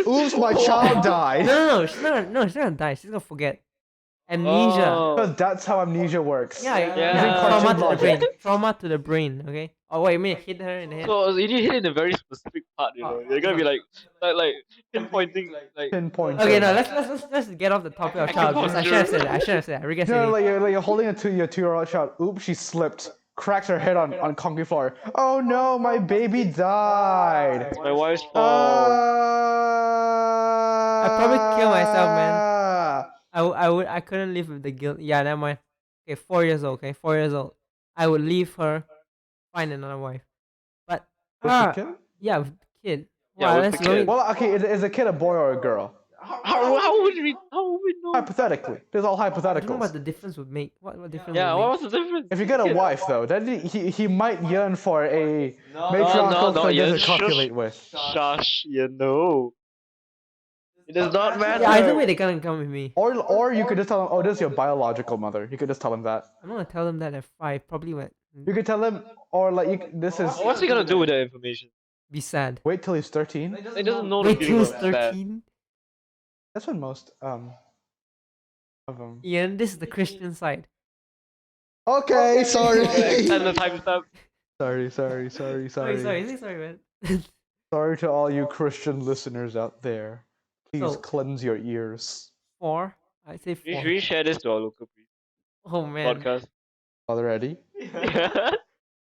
Oops, my child died. No, she's not gonna die. She's gonna forget. Amnesia. Oh. Because that's how amnesia works. Yeah, Yeah. trauma Cartoon to the logic. brain. Trauma to the brain. Okay. Oh wait, you mean hit her in the head? So you hit in a very specific part, you know. You're gonna be like pinpointing like. Pinpoint. Okay, no, let's get off the topic of child abuse. I should have said that. I should have said that. I regret No, saying it. like you're holding it to your 2-year-old child. Oops, she slipped. Cracked her head on concrete floor. Oh no, my baby died. My wife's fault. I'd probably kill myself, man. I couldn't live with the guilt. Yeah, never mind. Okay, 4 years old. Okay, 4 years old. I would leave her, find another wife. But yeah, with the kid. Yeah, Wow, with that's the kid. really- Well, okay, is a kid a boy or a girl? How would we know? Hypothetically, there's all I don't know hypotheticals. what the difference would make. What difference? Yeah, would what make? was the difference? If you get a wife though, then he might yearn for a no, matriarchal figure yeah, to copulate with. Shush, you know. It does not matter. Yeah, either way, they're gonna come with me. Or you could just tell him, oh, this is your biological mother. You could just tell him that. I'm not gonna tell them that at 5. Probably when You could tell him, or like this is. What's he gonna do with that information? be sad. Wait till he's 13. He doesn't know the Wait feeling till he's of that. 13. That's when most of them. Ian, this is the Christian side. Okay, sorry. Extend the timestamp. sorry. Sorry, man. Sorry to all you Christian listeners out there. Please So- cleanse your ears. 4. I say 4. Should we share this to our local Oh man. podcast? Already?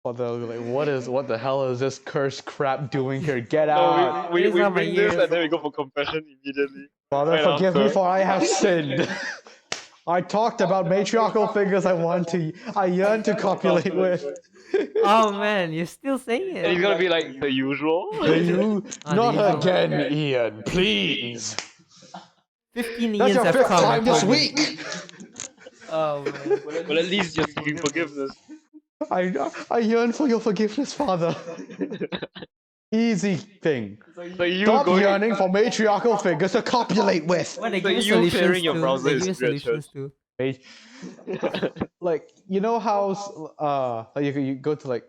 Although, like, what the hell is this cursed crap doing here? Get out! No, we These are my bring this ears. and then we go for confession immediately. Father, right forgive me after. for I have sinned. I talked about matriarchal figures I yearn to copulate with. Oh man, you're still saying And he's it. gonna be like the usual. You Ah, not the usual. again, Ian, please. 15 That's Ians your have fifth come. I time this told you. week. Oh man. Well, at least you're seeking forgiveness. I yearn for your forgiveness, Father. Easy thing. So you Stop going, yearning for matriarchal figures to copulate with. What they so give you you solutions clearing your to? browser They give you history at church. solutions to. Like, you know how like you go to like,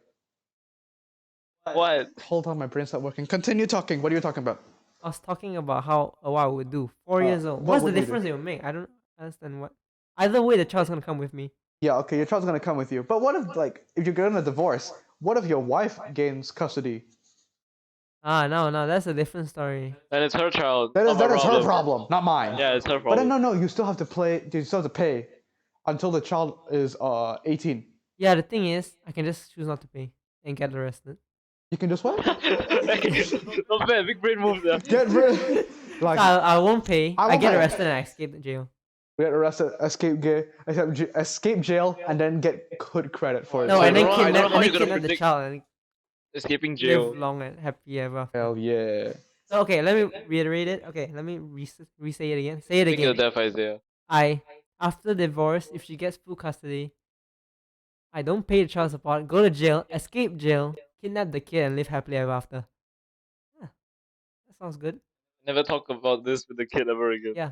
What? hold on, my brain's not working. Continue talking. What are you talking about? I was talking about how what I would do. 4 years old. what What's the would we do? difference it would make? I don't understand what. Either way, the child's gonna come with me. Yeah, okay, your child's gonna come with you. But what if, like, if you're getting a divorce, what if your wife gains custody? Ah, no, that's a different story. And it's her child. That Not is my her problem, not mine. Yeah, it's her But then problem. no, you still have to pay until the child is 18. Yeah, the thing is, I can just choose not to pay and get arrested. You can just what? Not bad, big brain move there. Get rid. So Like, I won't pay. I I won't get pay. arrested and I escape the jail. get arrested, escape jail, and then get good credit for it. No, I and then don't know how you're gonna kidnap the predict child and escaping live jail. long and happy ever after. Hell yeah. So okay, let me reiterate it. Okay, let me re-say it again. Say it Think of again. death, Isaiah. After divorce, if she gets full custody, I don't pay the child support, go to jail, escape jail, kidnap the kid, and live happily ever after. Yeah, that sounds good. Never talk about this with the kid ever again. Yeah.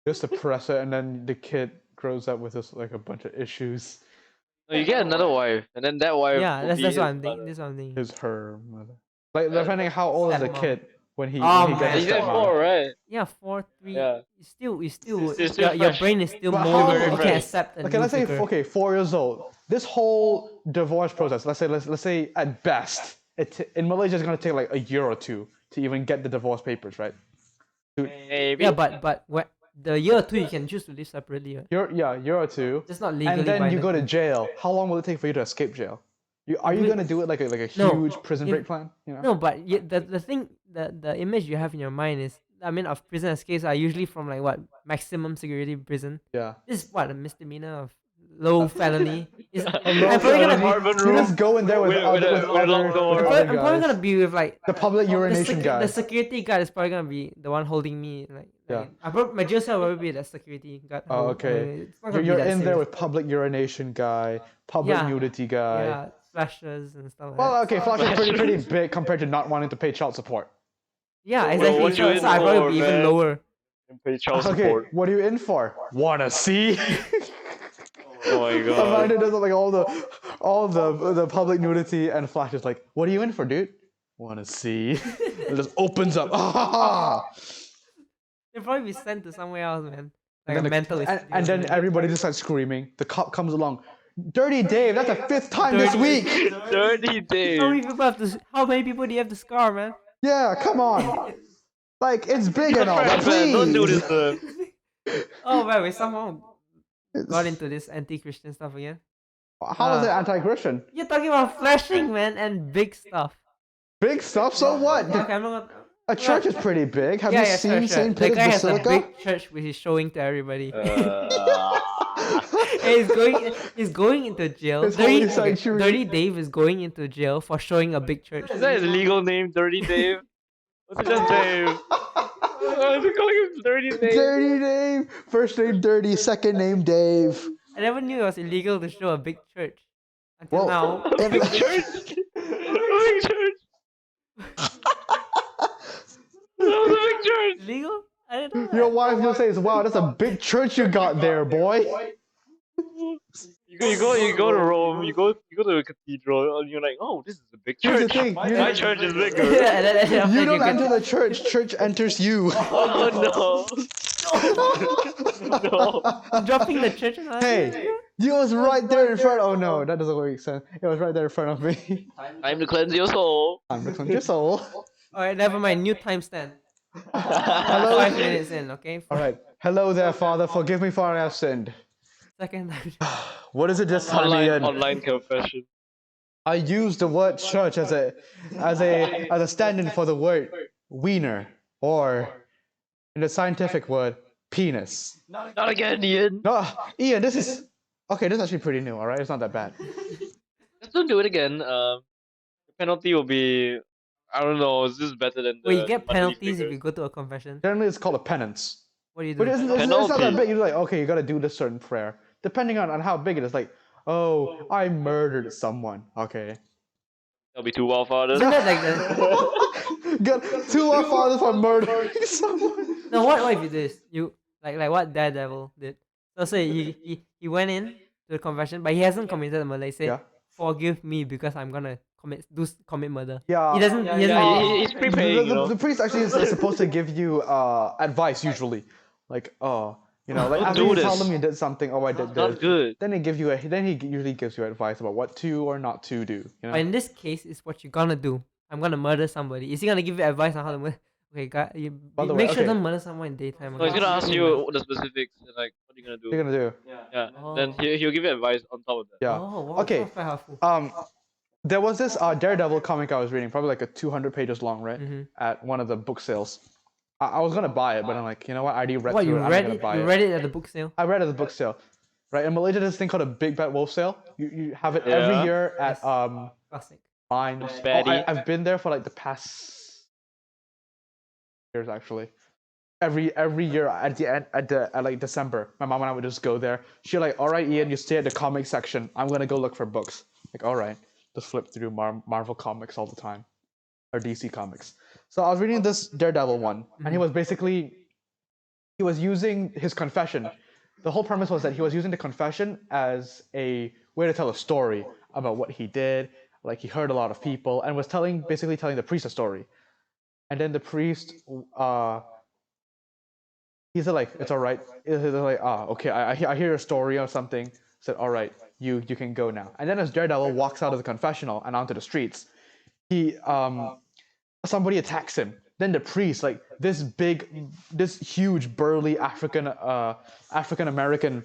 Just suppress it, and then the kid grows up with this like a bunch of issues. No, you get another wife, and then that wife Yeah, will that's be what his I'm thinking. mother. This is what I'm thinking. Is her mother. Like, depending how old is the Stepmom. kid when he Oh, when he man. gets He's a at stepmom. 4, right? Yeah, 4, 3. Yeah. You still, It's still your fresh. brain is still But how- molded. Very You fresh. can accept a Okay, new let's say figure. 4 years old. This whole divorce process, let's say at best, in Malaysia it's gonna take like a year or two to even get the divorce papers, right? Maybe. Yeah, but what the year or two you can choose to live separately. Right? Year or two. Just not legally And then you go to binding. jail. How long will it take for you to escape jail? Are you Wait. gonna do it like a No, huge prison if- break plan? You know? No, but the thing, the image you have in your mind is, I mean, of prison escapes are usually from like what, maximum security prison. Yeah. This is what, a misdemeanor of low felony. Is low I'm probably felony. gonna be. Apartment You room. just go in there with With other a locked door. I'm other probably guys. gonna be with like The public urination guy. The security guard is probably gonna be the one holding me. Yeah. My jail cell will be the security guard. Oh, okay. It's not gonna be You're that in there serious. with public urination guy, public Yeah. nudity guy. Yeah, flashes and stuff like Well, that. okay, flash is pretty big compared to not wanting to pay child support. Yeah, Well, exactly. what you So, in so I probably for, would be even man? lower. And pay child Okay, support. what are you in for? Wanna see? Oh my god. Amanda does like all the public nudity and Flash is like, what are you in for, dude? Wanna see? It just opens up. Ah! They'll probably be sent to somewhere else, man. Like And a then, mental and then everybody just starts screaming. The cop comes along. Dirty Dave, that's the 5th time this week. Dirty Dave. How many people do you have to scar, man? Yeah, come on. Like, it's big and all, but Fresh man, don't do please. this. Oh man, we somehow got into this anti-Christian stuff again. How is it anti-Christian? You're talking about flashing, man, and big stuff. Big stuff, so what? Okay, I'm not gonna. A church is pretty big. Have you Yeah, seen sure. St. The Peter's guy has a Basilica? big church which he's showing to everybody. Uh, And he's going into jail. His holy Dirty, sanctuary. Dirty Dave is going into jail for showing a big church. Is that his legal name, Dirty Dave? What's it just Dave? Why is he calling him Dirty Dave? Dirty Dave. First name Dirty, second name Dave. I never knew it was illegal to show a big church. Until Well, now. A big church? A big church? That was a big church! Illegal? I didn't know. Your wife just says, wow, that's a big church you got there, boy. You go to Rome, you go to a cathedral, and you're like, oh, this is a big Here's church. the thing, My church is bigger. Yeah, and then after You that don't get- enter the church, church enters you. Oh no. No. I'm dropping the church and all Hey, that. you was right there in front. Oh no, that doesn't make sense. It was right there in front of me. Time to cleanse your soul. I'm the cleanse your soul. Alright, never mind. New timestamp. Hello. 5 minutes in, okay? All right. Hello there, Father. Forgive me for I have sinned. Second time. What is it this time, Ian? Online confession. I use the word church as a stand-in for the word wiener, or in the scientific word, penis. Not again, Ian. No, Ian, this is okay. This is actually pretty new. All right, it's not that bad. Just don't do it again. The penalty will be. I don't know. Is this better than Wait, you the get monthly penalties if figures? you go to a confession? Generally, it's called a penance. What do you But do? it's not that Penalty. big. You're like, okay, you gotta do this certain prayer. Depending on how big it is, like, oh, I murdered someone. Okay. That'll be 2 wildfathers. Isn't that like the... Get 2 our fathers for murdering someone. No, what if you do this? You like what Daredevil did. So say he went in to the confession, but he hasn't committed the murder. He said, Yeah. "Forgive me because I'm gonna commit murder." Yeah. He doesn't. He Yeah, doesn't. he's prepaying, you know. The priest actually is supposed to give you advice usually, like like Don't after do you tell this. them you did something. Oh, I did Not this. good. Then he usually gives you advice about what to or not to do. You But know. in this case, it's what you're gonna do. I'm gonna murder somebody. Is he gonna give you advice on how to murder? Okay, By the make way, sure okay. don't murder someone in daytime. No, he's okay? gonna ask you the specifics and like what are you gonna What are you do. gonna do? Yeah. Oh. Then he'll give you advice on top of that. Yeah. Oh, wow, Okay. that's quite helpful. There was this Daredevil comic I was reading, probably like a 200 pages long, right? Mm-hmm. At one of the book sales. I was gonna buy it, but I'm like, you know what? I already read What, through you it. I'm read not gonna it? buy You it. read it at the book sale? I read it at the book sale, right? In Malaysia, there's this thing called a Big Bad Wolf Sale. You have it Yeah. every year at Yes. Classic. mine. Baddie. I've been there for like the past years actually. Every year at the end at like December, my mom and I would just go there. She'd like, all right, Ian, you stay at the comic section. I'm gonna go look for books. Like, all right, just flip through Marvel comics all the time, or DC comics. So I was reading this Daredevil one, and he was using his confession. The whole premise was that he was using the confession as a way to tell a story about what he did. Like he hurt a lot of people, and was basically telling the priest a story. And then the priest, he said like, it's all right. He's like, okay, I hear a story or something. Said, all right, you can go now. And then as Daredevil walks out of the confessional and onto the streets, somebody attacks him. Then the priest, like this huge burly African American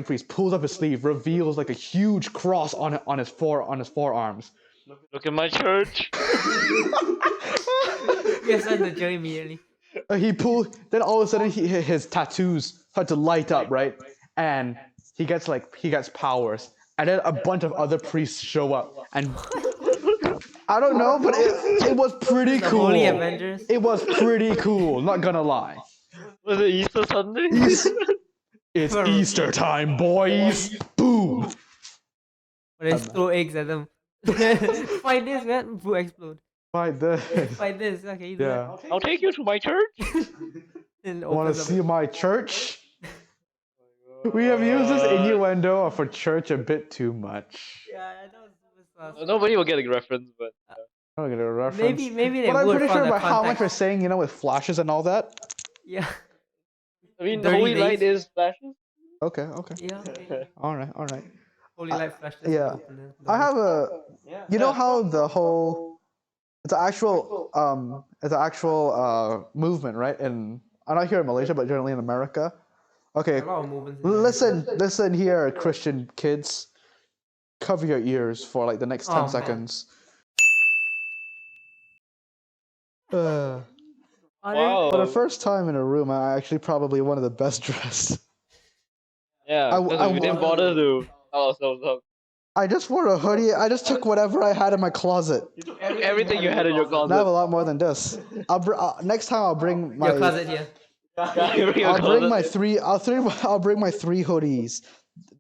priest, pulls up his sleeve, reveals like a huge cross on his forearms. Look at my church. Yes, I the joke immediately. Then all of a sudden his tattoos start to light up, right? And he gets powers. And then a bunch of other priests show up, and I don't know, but it was pretty The cool. Holy Avengers. It was pretty cool, not gonna lie. Was it Easter Sunday? It's Easter time, boys. Boom. But they throw eggs at them. Fight this, man. Boo, explode. Fight this. Fight this. Okay, you do Yeah. I'll take you to my church. that. And Want to opens up- see my church? We have used this innuendo for church a bit too much. Yeah, that was Nobody will get a reference, but I don't get a reference. maybe they But I'm would pretty from sure the by how much context. we're saying, with flashes and all that. Yeah. I mean, the Dirty holy light days. is flashes. Okay. Yeah. Okay. All right. Holy light flashes. yeah. I have you know how the whole it's an actual movement, right? And I'm not here in Malaysia, but generally in America. Okay, A lot of movements. in there. listen here, Christian kids. Cover your ears for like the next 10 Oh, man. seconds. Are Wow. For the first time in a room, I'm actually probably one of the best dressed. Yeah, because we didn't bother to tell ourselves up. I just wore a hoodie. I just took whatever I had in my closet. Everything you had in your I have a closet. lot more than this. Next time I'll bring my Your closet here. I'll bring my three hoodies.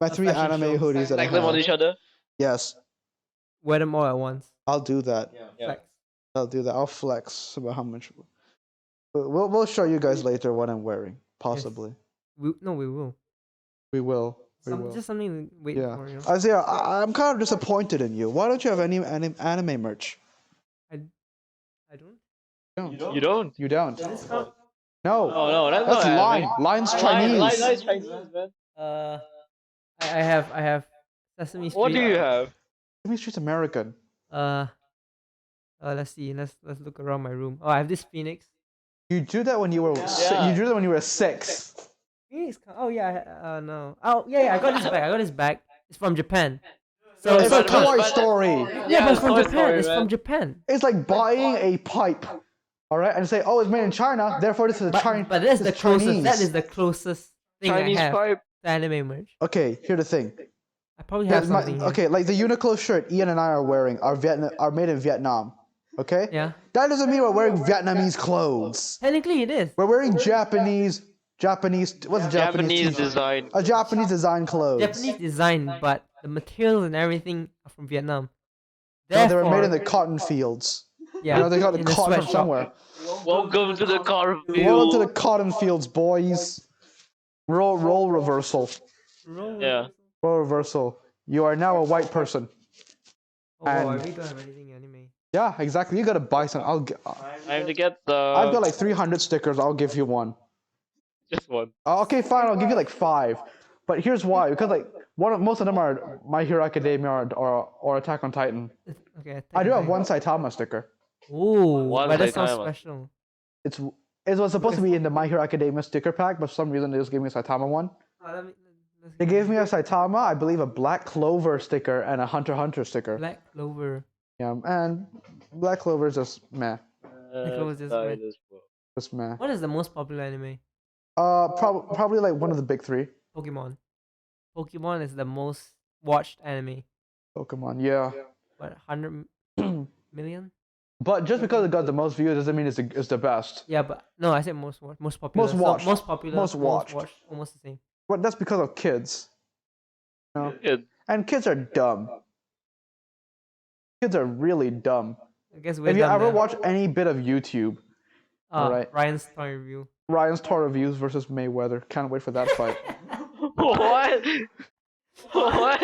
My three fashion anime show. hoodies that I Stack them on have. each other. Yes, Wear them all at once. I'll do that. Yeah. Flex. I'll do that. I'll flex about how much. We'll show you guys later what I'm wearing. Possibly. We will. We will. We will. Just something to wait Yeah. for. You know? Isaiah, I'm kind of disappointed in you. Why don't you have any anime merch? I don't. You don't? You don't. Does this count? No. Oh no, that's That's not line. anime. Line's Chinese. Line's Chinese, man. I have Sesame Street. What do you have? Sesame Street's American. Let's see. Let's look around my room. Oh, I have this Phoenix. You drew that when you were Yeah. you drew that when you were 6. Phoenix. Oh yeah. No. Oh yeah. I got this bag. It's from Japan. So It's so a Toy but- Story. yeah, but it's from Toy Japan. Story, It's man. from Japan. It's like buying a pipe All right, and say, oh, it's made in China, therefore this is a But that's the closest. Chinese. That is the closest thing Chinese I have pipe. to anime merch. Okay, here's the thing. I probably have There's something here. okay, like the Uniqlo shirt Ian and I are wearing are made in Vietnam. Okay? Yeah. That doesn't mean we're wearing Vietnamese clothes. Technically, it is. We're wearing Japanese. What's a Japanese? Japanese design. A Japanese design clothes. Japanese design, but the materials and everything are from Vietnam. No, they were made in Therefore, the cotton fields. yeah, You know, they got the in cotton from sweatshop. somewhere. Welcome to the car Welcome field. to the cotton fields, boys. Role reversal. Yeah. Role reversal. You are now a white person. Oh wow, I And- really don't have anything anime. Yeah, exactly. You gotta buy some. I have to get the. I've got like 300 stickers. I'll give you one. just one. Okay, fine. I'll give you like 5. But here's why. Because like most of them are My Hero Academia or Attack on Titan. Okay. I do have one Saitama sticker. Ooh, One but that sounds Saitama. special. It was supposed to be in the My Hero Academia sticker pack, but for some reason they just gave me a Saitama one. They gave me a Saitama, I believe, a Black Clover sticker and a Hunter x Hunter sticker. Black Clover. Yeah, and Black Clover is just meh. Clover is just that red. is well. Just meh. What is the most popular anime? Probably like one of the big 3. Pokemon. Pokemon is the most watched anime. Pokemon, yeah. What, 100 million? But just because it got the most views doesn't mean it's the best. Yeah, but no, I said most watched, most popular. Most So watched. most popular, Most watched. almost the same. But that's because of kids. You know? Good. And kids are dumb. Kids are really dumb. I guess we're If you done ever there. watch any bit of YouTube, alright. Ryan's toy review. Ryan's tour reviews versus Mayweather. Can't wait for that fight. What? What?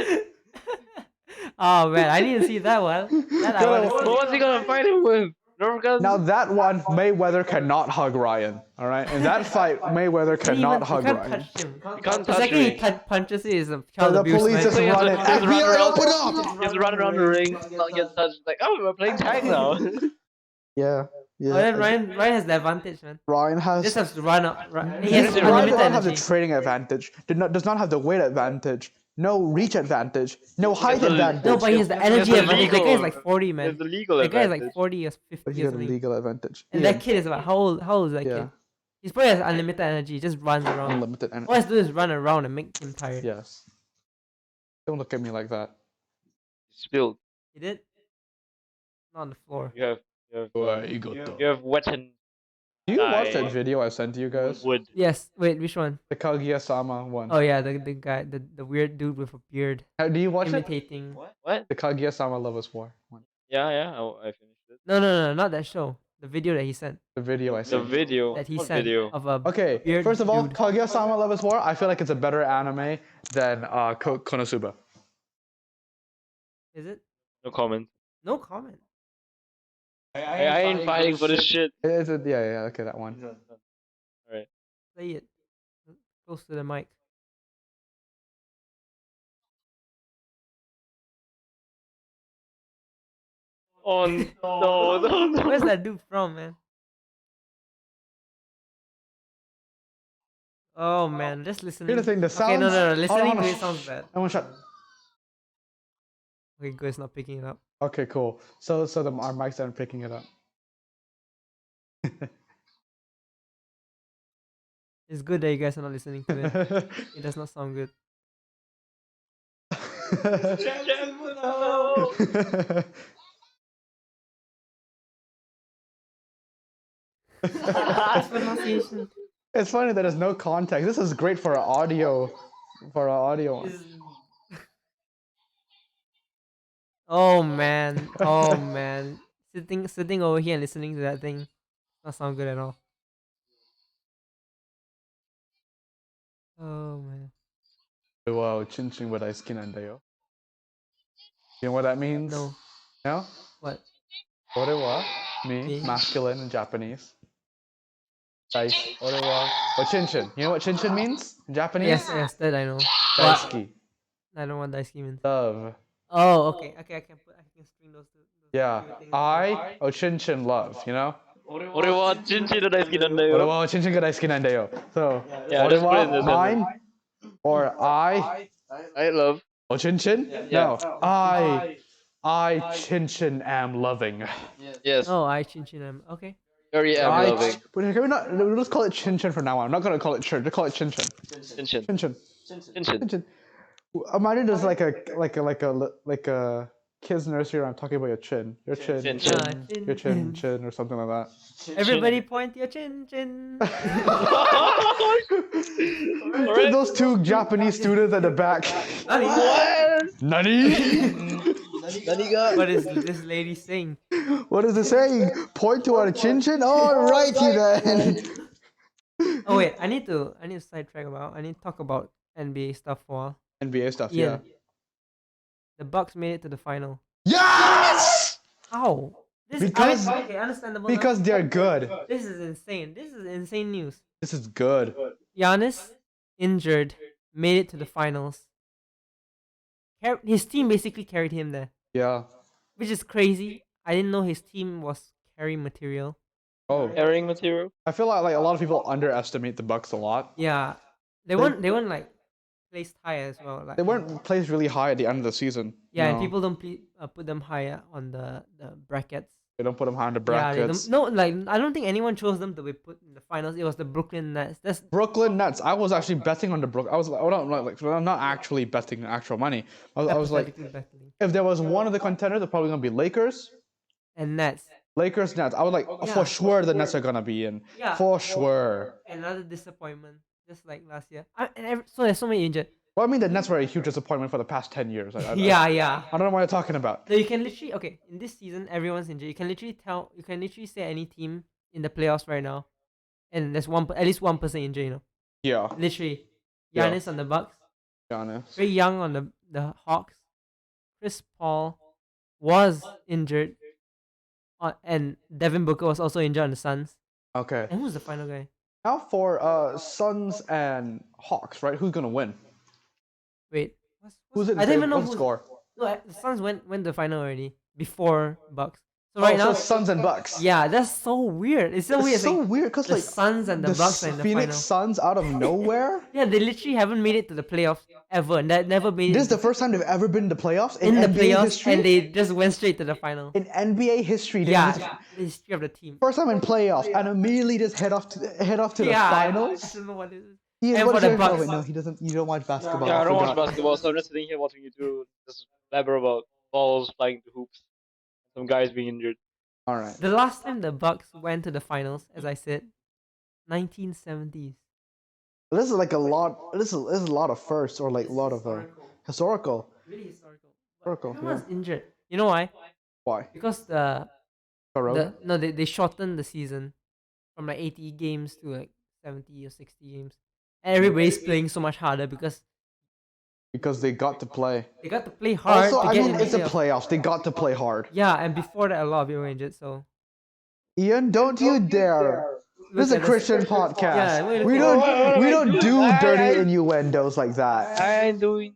Oh man, I didn't see that one. That I wanna see. What's he gonna fight him with? Nerf guns? Now that one, Mayweather cannot hug Ryan. All right, in that fight, Mayweather cannot hug you can't Ryan. touch him. You can't The touch second me. he punches it is a child The abuse. police man. just So you have run to- in. you have to run FBI, around- open up! Just run around the ring, not get touched. Like, oh, we're playing tag now. Yeah, yeah. Oh, then Ryan has the advantage, man. Ryan He just has. has to run up. He Yes, has Ryan Ryan unlimited does not have the energy. training advantage. Does not have the weight advantage. No reach advantage. No height the- advantage. No, but he has the energy the advantage. That guy is legal- like 40, There's man. the legal That guy is advantage. like 40 or 50 But he or has a something. legal advantage. And Ian, that kid is about how old is that Yeah. kid? He's probably has unlimited energy. He just runs around. unlimited All he energy. has to do is run around and make him tired. Yes. Don't look at me like that. Spilled. He did. Not on the floor. You have Do you have weapon you watch I- that video I sent to you guys? wood. Yes. Wait, which one? The Kaguya-sama one. Oh yeah, the guy, the weird dude with a beard Do you watch it? imitating. What? The Kaguya-sama Lovers War one. Yeah, I finished it. No, not that show. The video that he sent. The video I The sent. video. That he What sent video? of a Okay, weird first of all, dude. Kaguya-sama Lovers War, I feel like it's a better anime than Konosuba. Is it? No comment. No comment. I ain't fighting for this shit. Yeah, okay, that one. Alright. Play it. Close to the mic. Oh no. Where's that dude from, man? Oh man, just listening. Here's the thing, the Okay, no, sounds- no, hold on, listening hold to on. it sounds bad. I want to shut. Okay, good, it's not picking it up. Okay, cool. So our mics aren't picking it up. It's good that you guys are not listening to it. It does not sound good. That's pronunciation. It's funny that there's no context. This is great for our audio. For our audio. Oh man, oh man. Sitting over here and listening to that thing not sound good at all. Oh man. Wow, chinchin wa daisuki nandayo. You know what that means? No. No? What? Ore wa, me, Me. masculine in Japanese. Ore wa, chinchin. You know what chinchin means in Japanese? Yes, that I know. But Daisuki. I don't know what daisuki means. Love. Oh, okay, I can string those two. Yeah. I, chinchin love, you know? 俺はチンチンの大好きなんだよ。 Ore wa chinchin ga daisuki nandayo. So, Yeah, ore just put it in wa, the mine, or I, I love. chinchin? Yeah. No. I chinchin am loving. Yes. Oh, I chin am. Okay. Very Emmy loving. Can we not? Let's call it Chin Chin from now on. I'm not gonna call it Chin. Just call it Chin Chin. Chin chin. Chin Chin. Chin chin. Chin Chin. Imagine there's like a kids nursery around talking about your chin, your chin, Chin chin, chin. your chin, chin, or something like that. Everybody point your chin chin. Alright. Those two Japanese students at the back. What? Nani? What is this lady saying? What is it saying? Point to our chin chin? Alrighty then. Oh wait, I need to sidetrack about. I need to talk about NBA stuff for a while. NBA stuff, Ian, yeah. the Bucks made it to the final. Yes! How? Because- okay, understandable. now. Because they're good. This is insane. This is insane news. This is good. Giannis, injured, made it to the finals. His team basically carried him there, Yeah. which is crazy. I didn't know his team was carry material. Oh. Airing material. I feel like a lot of people underestimate the Bucks a lot. Yeah, they weren't like placed high as well. Like They weren't placed really high at the end of the season. Yeah, and No. people don't put them higher on the brackets. They don't put them high in the Yeah, they brackets. don't. No, like I don't think anyone chose them to be put in the finals. It was the Brooklyn Nets. That's Brooklyn Nets. I was actually betting on the I was I'm not actually betting actual money. I was like, hypothetically battling. if there was one of the contenders, it's probably gonna be Lakers. And Nets. Lakers Nets. I was like, Yeah. for sure the Nets are gonna be in. Yeah. For sure. Another disappointment, just like last year. So there's so many injured. Well, I mean the Nets were a huge disappointment for the past 10 years. Yeah. I don't know what you're talking about. No, you can literally in this season everyone's injured. You can literally say any team in the playoffs right now, and there's at least one person injured. You know, Yeah. literally, Yeah. Giannis on the Bucks, Giannis. Trey Young on the Hawks, Chris Paul was injured, and Devin Booker was also injured on the Suns. Okay. And who's the final guy? Now for Suns and Hawks, right? Who's gonna win? Wait, Who's it? I don't even know What's the score? No, the Suns went to the final already before Bucks. So Oh, right now, so Suns and Bucks. yeah, that's so weird. It's so weird. It's so weird because the like Suns and the Bucks are in the Phoenix final. Suns out of nowhere. Yeah, they literally haven't made it to the playoffs ever. And that never made This it is the first time they've ever been in the playoffs in the NBA playoffs, history. and they just went straight to the final. In NBA history, they Yeah, just- the history of the team. first time in playoffs, and immediately just head off to the Yeah, I finals. don't know what it is. He is And what for the is your- Bucks. wait, no, he doesn't. You don't watch basketball. Yeah, I don't watch forgot. basketball, so I'm just sitting here watching you two just blabber about balls flying to hoops, some guys being injured. All right. The last time the Bucks went to the finals, as I said, 1970s. This is like a lot. This is a lot of firsts or like a lot of historical. Really historical. Historical. Everyone's Yeah. injured. You know why? Why? Because Corona? they shortened the season from like 80 games to like 70 or 60 games. And everybody's playing so much harder because Because they got to play. they got to play hard Also, to I get mean, in the it's the playoffs. playoffs. They got to play hard. Yeah, and before that, a lot of people were injured. So Ian, don't you dare! This is a at us. Christian podcast. Yeah, wait, we don't do dirty innuendos like that. I ain't doing.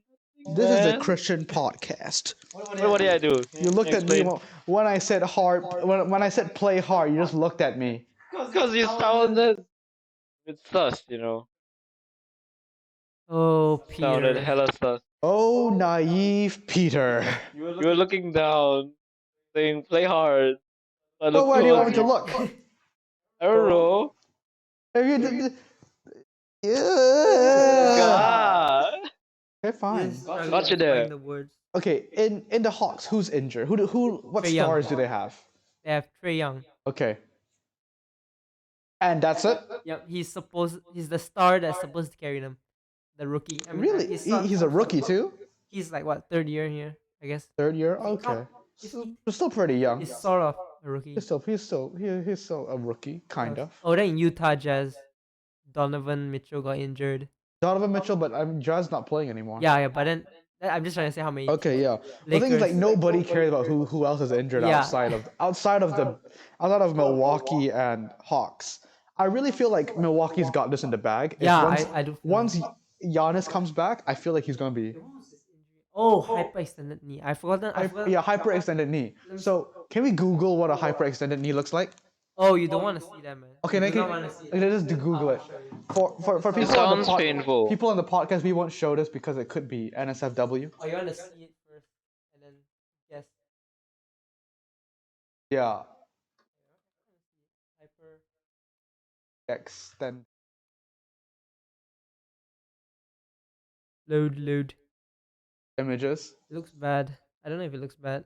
This is a man. Christian podcast. What did I do? You looked at me Explain. when I said hard. When I said play hard, you just looked at me. Because you sounded. It's sus, you know. oh, Sounded Peter. hella sus. Oh, naive Peter. You were looking down, saying play hard. I Well, looked where do you want me to towards look? I don't know. If you did- yeah. God. Okay, fine. Got you there. The words. Okay, in the Hawks, who's injured? What Trae Young. stars do they have? They have Trey Young. Okay. And that's it? Yep, he's the star that's supposed to carry them. The rookie. I mean, Really? He's a rookie too? He's like what, third year here, I guess. Third year? Okay. He's- He's still pretty young. He's sort of a rookie. He's still a rookie, kind of. Oh, then in Utah Jazz, Donovan Mitchell got injured. Donovan Mitchell, but Jazz not playing anymore. Yeah, but then I'm just trying to say how many. Okay, yeah. The thing is, like, Lakers. nobody cares about who else is injured Yeah. outside of Milwaukee and Hawks. I really feel like Milwaukee's got this in the bag. If Yeah, once, I do. Feel once Giannis comes back, I feel like he's gonna be Oh, hyperextended knee. I forgot. hyperextended knee. So can we Google what a hyperextended knee looks like? Oh, you don't want to see that, man. Okay, you then do not want to see it. okay, just Google it. For people It on the sounds painful. people on the podcast, we won't show this because it could be NSFW. Oh, you want to see it first, and then yes, Yeah. hyper. extend. Load. Images. It looks bad. I don't know if it looks bad.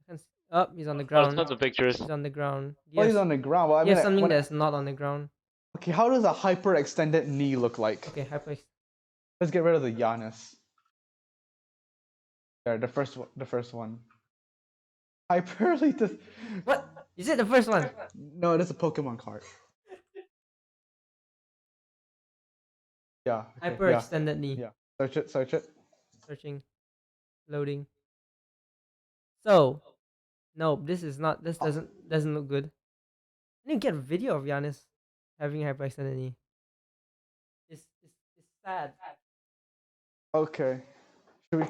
I can see. Oh, he's on the Oh, it's ground. tons of pictures. He's on the ground. Oh, he's Yes. on the ground. Well, I mean, Yes, something when, that's not on the ground. okay, how does a hyperextended knee look like? Okay, hyper. Let's get rid of the Giannis. There, the first one. Hyperly. What? Is it the first one? No, it is a Pokemon card. Yeah. Okay, Hyper yeah, extended knee. yeah. Search it. Searching. Loading. So, no, this is not. This doesn't look good. I need to get a video of Giannis having hyperextended knee. It's sad. Okay.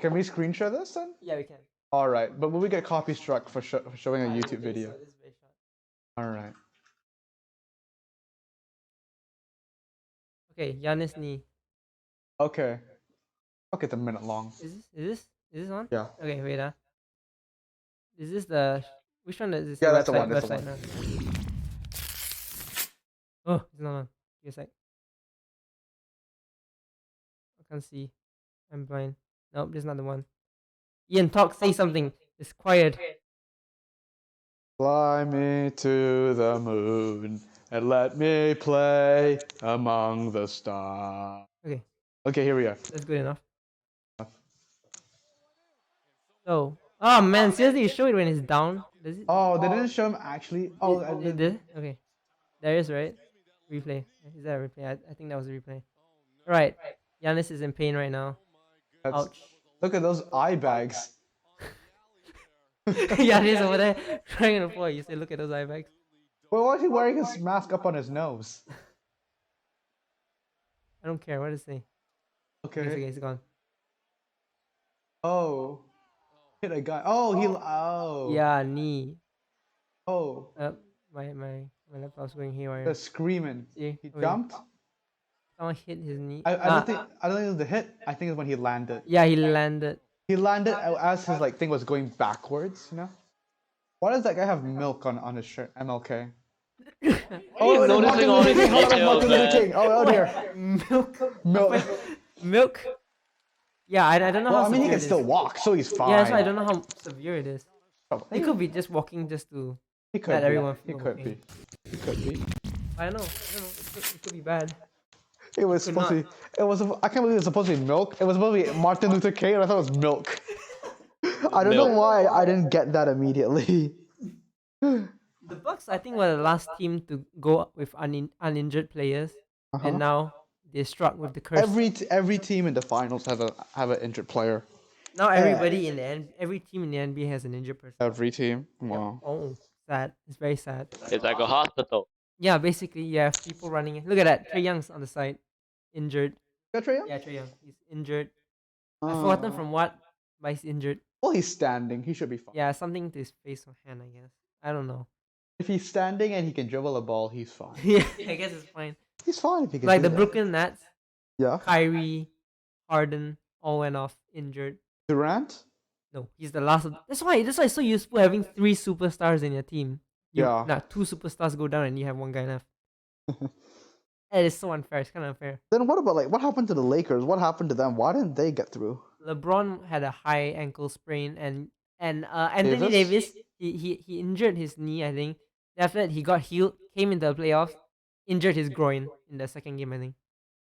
Can we screen share this then? Yeah, we can. All right, but will we get copy struck for showing a I don't YouTube think video? so. This is very short. All right. Okay, Giannis knee. Okay. Okay, it's a minute long. Is this on? Yeah. Okay, wait. Is this the which one is this? Yeah, The that's the website. one. That's the Website. one. No. Oh, it's not on. Give me a sec. I can't see. I'm blind. Nope, this is not the one. Ian, talk. Say something. It's quiet. Fly me to the moon and let me play among the stars. Okay, Okay, here we are. that's good enough. So, oh man, seriously, you show it when it's down. Does it? Oh, they didn't show him actually. Oh, It did? Okay. There is, right? Replay. Is that a replay? I think that was a replay. Alright. Giannis is in pain right now. Ouch. Look at those eye bags. Giannis over there crying on the floor. You say, look at those eye bags. Well, why is he wearing his mask up on his nose? I don't care. What does it say? Okay. Okay, it's gone. Oh, hit a guy. Oh, oh. Yeah, knee. Oh, My laptop's going haywire. the screaming. See? He Wait. jumped. Someone hit his knee. I don't think it was the hit. I think it's when he landed. Yeah, he landed. He landed as his thing was going backwards. You know. Why does that guy have milk on his shirt? MLK. Oh, noticing all these details, man. Oh dear. Milk. Milk. Milk. Yeah, I don't know Well, how I mean, he severe can it still is. walk, so he's fine. Yeah, that's why I don't know how severe it is. Probably. He could be just walking just to He could let be. everyone He feel could okay. be. He could be. I don't know. It could be bad. It was Could supposed to be. It was. I can't believe it was supposed to be milk. It was supposed to be Martin Luther King, and I thought it was milk. I don't know Milk. why I didn't get that immediately. The Bucks, I think, were the last team to go with uninjured players, and now they struck with the curse. Every team in the finals have an injured player. Now everybody in the every team in the NBA has an injured person. Every team. Wow. Oh, sad. It's very sad. It's like a hospital. Yeah, basically, you have people running in. Look at that. Trae Young's on the side, injured. Got Trae Young? Yeah, Trae Young. He's injured. I've forgotten from what, but he's injured. Well, he's standing. He should be fine. Yeah, something to his face or hand, I guess. I don't know. If he's standing and he can dribble a ball, he's fine. Yeah, I guess it's fine. He's fine if he can. Like do the that. Brooklyn Nets, Yeah. Kyrie, Harden all went off injured. Durant. No, he's the last. That's why it's so useful having 3 superstars in your team. Yeah. Nah, 2 superstars go down and you have 1 guy left. It is so unfair. It's kind of unfair. Then what about what happened to the Lakers? What happened to them? Why didn't they get through? LeBron had a high ankle sprain, and Anthony Davis he injured his knee, I think. After that, he got healed, came into the playoffs, injured his groin in the second game, I think.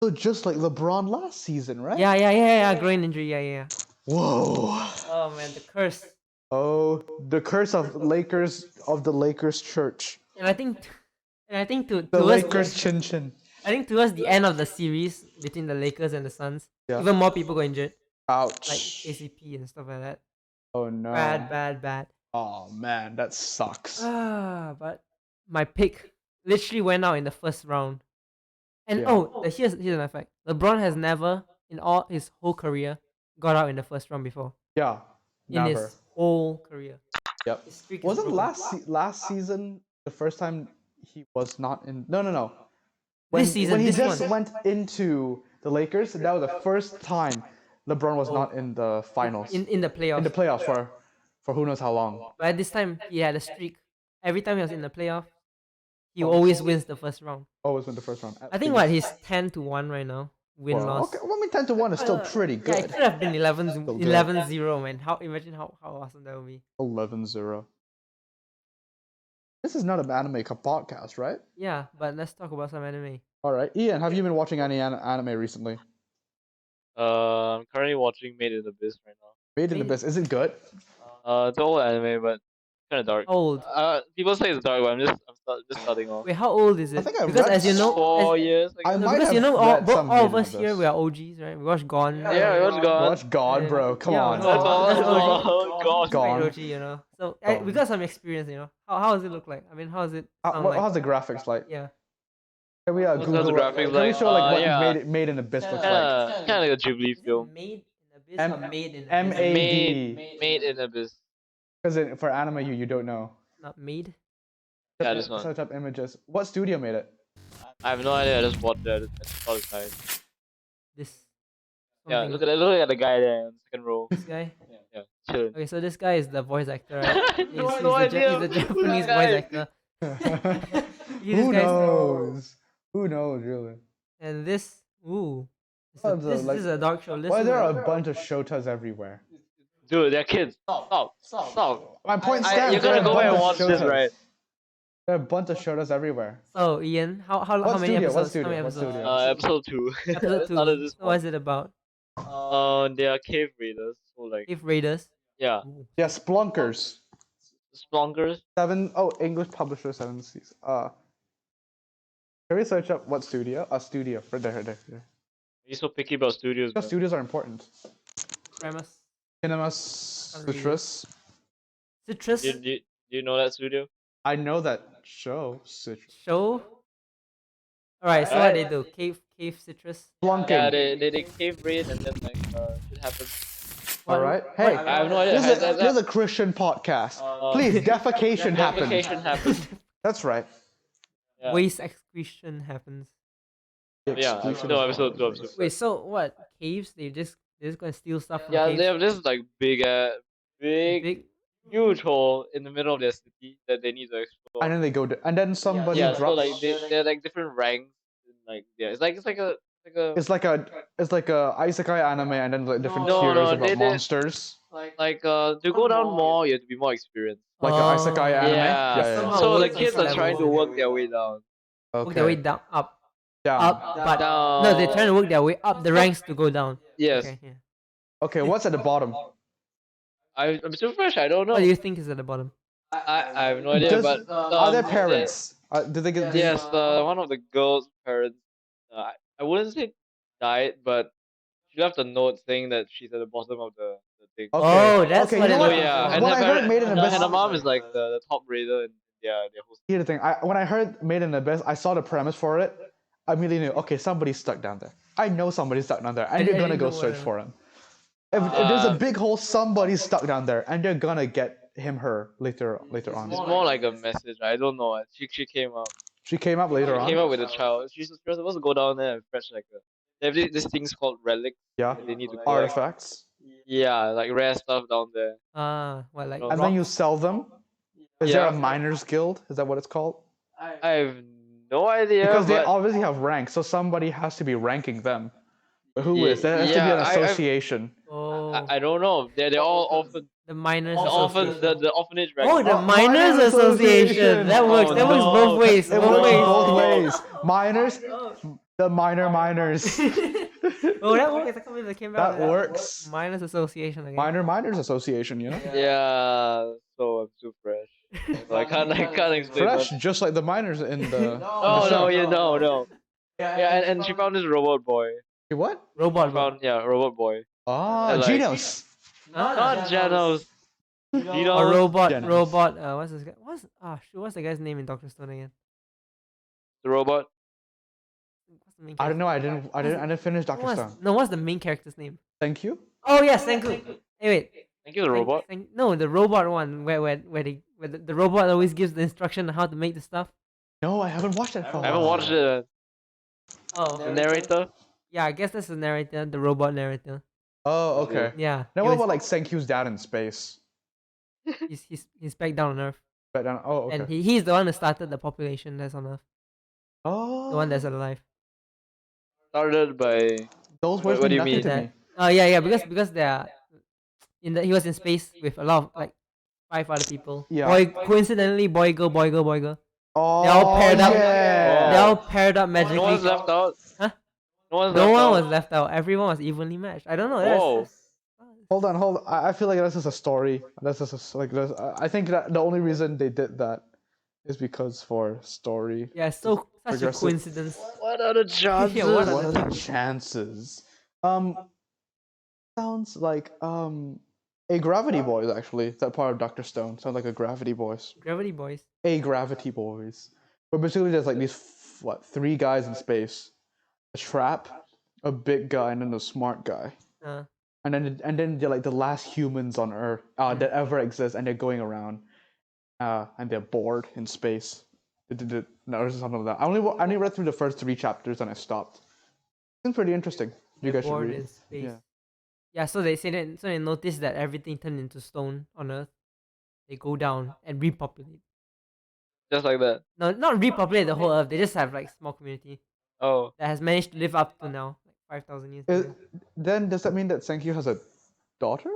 So just like LeBron last season, right? Yeah, groin injury, yeah. Whoa. Oh man, the curse. Oh, the curse of the Lakers church. And I think The towards Lakers chin chin. I think towards the end of the series between the Lakers and the Suns, Yeah. even more people got injured, Ouch. like KCP and stuff like that. Oh no. Bad. Oh man, that sucks. But my pick literally went out in the first round. And Yeah. here's another fact. LeBron has never in all his whole career got out in the first round before. Yeah. In Never. his whole career. Yep. His streak is Wasn't broken. last season the first time he was not in? No. This season, when he this just one. went into the Lakers, that was the first time LeBron was not in the finals. in the playoffs. In the playoffs for who knows how long. But at this time he had a streak. Every time he was in the playoff, he always wins the first round. Always win the first round. I think what he's 10-1 right now. Win loss. Okay, well, I mean 10-1 is still pretty Yeah, it good. could have been 11 Still good. 11-0, man. Imagine how awesome that would be. 11-0. This is not an anime podcast, right? Yeah, but let's talk about some anime. All right, Ian, have you been watching any anime recently? I'm currently watching Made in Abyss right now. Made in Abyss, is it good? It's an old anime, but kind of dark. Old. People say it's dark, but I'm just starting off. Wait, how old is it? I think I because read as you know, 4 years. I no, might because have you know read some all of Made in us here Abyss. we are OGs, right? We watched Gone. Yeah, it was gone. Watch God, bro. Come Yeah, on. no. That's all. That's That's all. Gone. God. Quite OG, you know. So we Gone. got some experience, you know. How does it look like? I mean, how does it sound like? How's the graphics like? Yeah. Can we What's the Google? graphics Can we like? show like what Yeah. Made in Abyss looks like? Kind of like a Ghibli Is it film. made in Abyss or made in Abyss? M-A-D. Made in Abyss. Because for anime, you don't know. Not made. Yeah, this one. Search up images. What studio made it? I have no idea. I just watched it. I just thought it's nice. This. Yeah, something. look at the guy there in the second row. This guy. Yeah, chilling. Okay, so this guy is the voice actor, right? He's, No, he's no the idea. he's the Who's Japanese that voice guy? actor. Who knows? Who knows, really? And this, ooh, Oh, this is a dark show. Why there are a bunch of shotas everywhere? Dude, they're kids. Stop. My point stands. You're gonna there are go a and bunch watch of this, shotas. right? There are a bunch of shotas everywhere. So Ian, how What many studio? What episodes? How many studio? What episodes? studio? Episode 2. Episode Started 2. this So what is it about? They are cave raiders. So like, Cave Raiders. yeah, Ooh. Yeah, Splunkers. Splunkers. English publisher 7 Seas. Can we search up what studio? A studio. Right there. You're so picky about studios. Because Man. studios are important. Premise. Cinema Can't read it. Citrus. Citrus Do you know that studio? I know that show. Citrus. show. Alright, so what they do? Cave Citrus. Splunking. Yeah, they cave raid and then like shit happens. What- Alright. Hey, I have no idea. this is a Christian podcast. Please, defecation happens. Defecation happens. That's right. Yeah. Waste excretion happens. Yeah, Exclusion no, of episode 2. boundaries. Episode Wait, so what? Caves? They're just gonna steal stuff from Yeah, caves? they have this like big, huge hole in the middle of their city that they need to explore. And then they go, and then somebody Yeah, so drops. like they're like different ranks. Like yeah, it's like a It's like a isekai anime, and then like different No, tiers no, about they- monsters. to go down more, you have to be more experienced. Like an isekai anime. Yeah. Somehow So the works on kids some are trying to level. work their way down. Work their way down, up, Down. but Down. no, they're trying to work their way up the ranks to go down. Yes. Okay, yeah. Okay, what's at the bottom? I'm too fresh. I don't know. What do you think is at the bottom? I have no idea. Does- But Are there parents? Do they get? Yes, one of the girls' parents. I wouldn't say died, but she left a note saying that she's at the bottom of the thing. Okay. Oh, that's okay, what you it know Oh what? is. yeah, and When her, I heard parent, Made in Abyss, and her mom is like the top raider in their whole. Here's the thing. When I heard Made in Abyss, I saw the premise for it. I immediately knew. Okay, somebody's stuck down there. I know somebody's stuck down there, and I you're didn't gonna go know search what- for him. If there's a big hole, somebody's stuck down there, and they're gonna get her later on. It's more like a message. I don't know. She came up. She came up later She on. came up with a child. She's supposed to go down there and fetch like they have this things called relics. Yeah. That they need to collect. Artifacts, Yeah, like rare stuff down there. What like? And and then you rocks? sell them. Is there a Yeah. miners guild? Is that what it's called? I have no idea. Because they but obviously have ranks, so somebody has to be ranking them. But who Ye- is? There has to be yeah, an association. Oh, I don't know. They're all orphan. the miners The association. the orphanage. Rank. Oh, the Oh, miners Miners association. Association. That works. Oh, That works no. both ways. It Both works ways. both ways. Miners, the miners. Oh, that works. I can't believe they came out. That works. Miners association again. Miners association, you know. Yeah. So I'm too fresh. So I can't explain. Fresh, That. just like the miners in the. Oh no, yeah, no. Yeah, and she found this robot boy. What? Robot. Robot boy. Ah, Like- Genos. Not Janos. A Genos. robot. Giannis. Robot. What's this guy? What's the guy's name in Doctor Stone again? The robot. What's the main I don't character? know. I didn't finish Doctor Stone. What's the main character's name? Thank you. Oh yes, Senku. Hey wait. Thank you, the robot. No, the robot one where the robot always gives the instruction on how to make the stuff. No, I haven't watched that. I haven't watched it. Oh. The narrator. Yeah, I guess that's the narrator, the robot narrator. Oh, okay. Yeah. Now he what was- about like Senkyu's dad in space? he's back down on Earth. Oh, okay. And he's the one who started the population that's on Earth, the one that's Oh, alive. Started by those words what mean do you nothing With to mean? that. me. Oh yeah, because they are he was in space with a lot of like 5 other people. Yeah. Boy, coincidentally, boy girl, boy girl, boy girl. They're all Oh paired up. They're all yeah. Oh, paired up no magically. one's left out. Huh? No one's No left one out. was left out. Everyone was evenly matched. I don't know. Whoa. Hold on, hold on. I feel like this is a story. This is like this. I think that the only reason they did that is because for story. Yeah, so such a Progressive. coincidence. What are the chances? Yeah, what What are are the the chances? Sounds like a Gravity Boys actually. That part of Doctor Stone sounds like a Gravity Boys. Gravity Boys? A Gravity Boys. But basically, there's like these what 3 guys in space, a trap, a big guy, and then a smart guy. Uh, And then they're like the last humans on Earth that ever exist, and they're going around, and they're bored in space. No, there's something like that. I only read through the first 3 chapters and I stopped. It's pretty interesting. You guys should bored read. in space. Yeah. Yeah, so they say that. So they notice that everything turned into stone on Earth. They go down and repopulate. Just like that. No, not repopulate the whole Earth. They just have like small community Oh. that has managed to live up to now, like 5,000 years. Is, later. then does that mean that Senkyu has a daughter?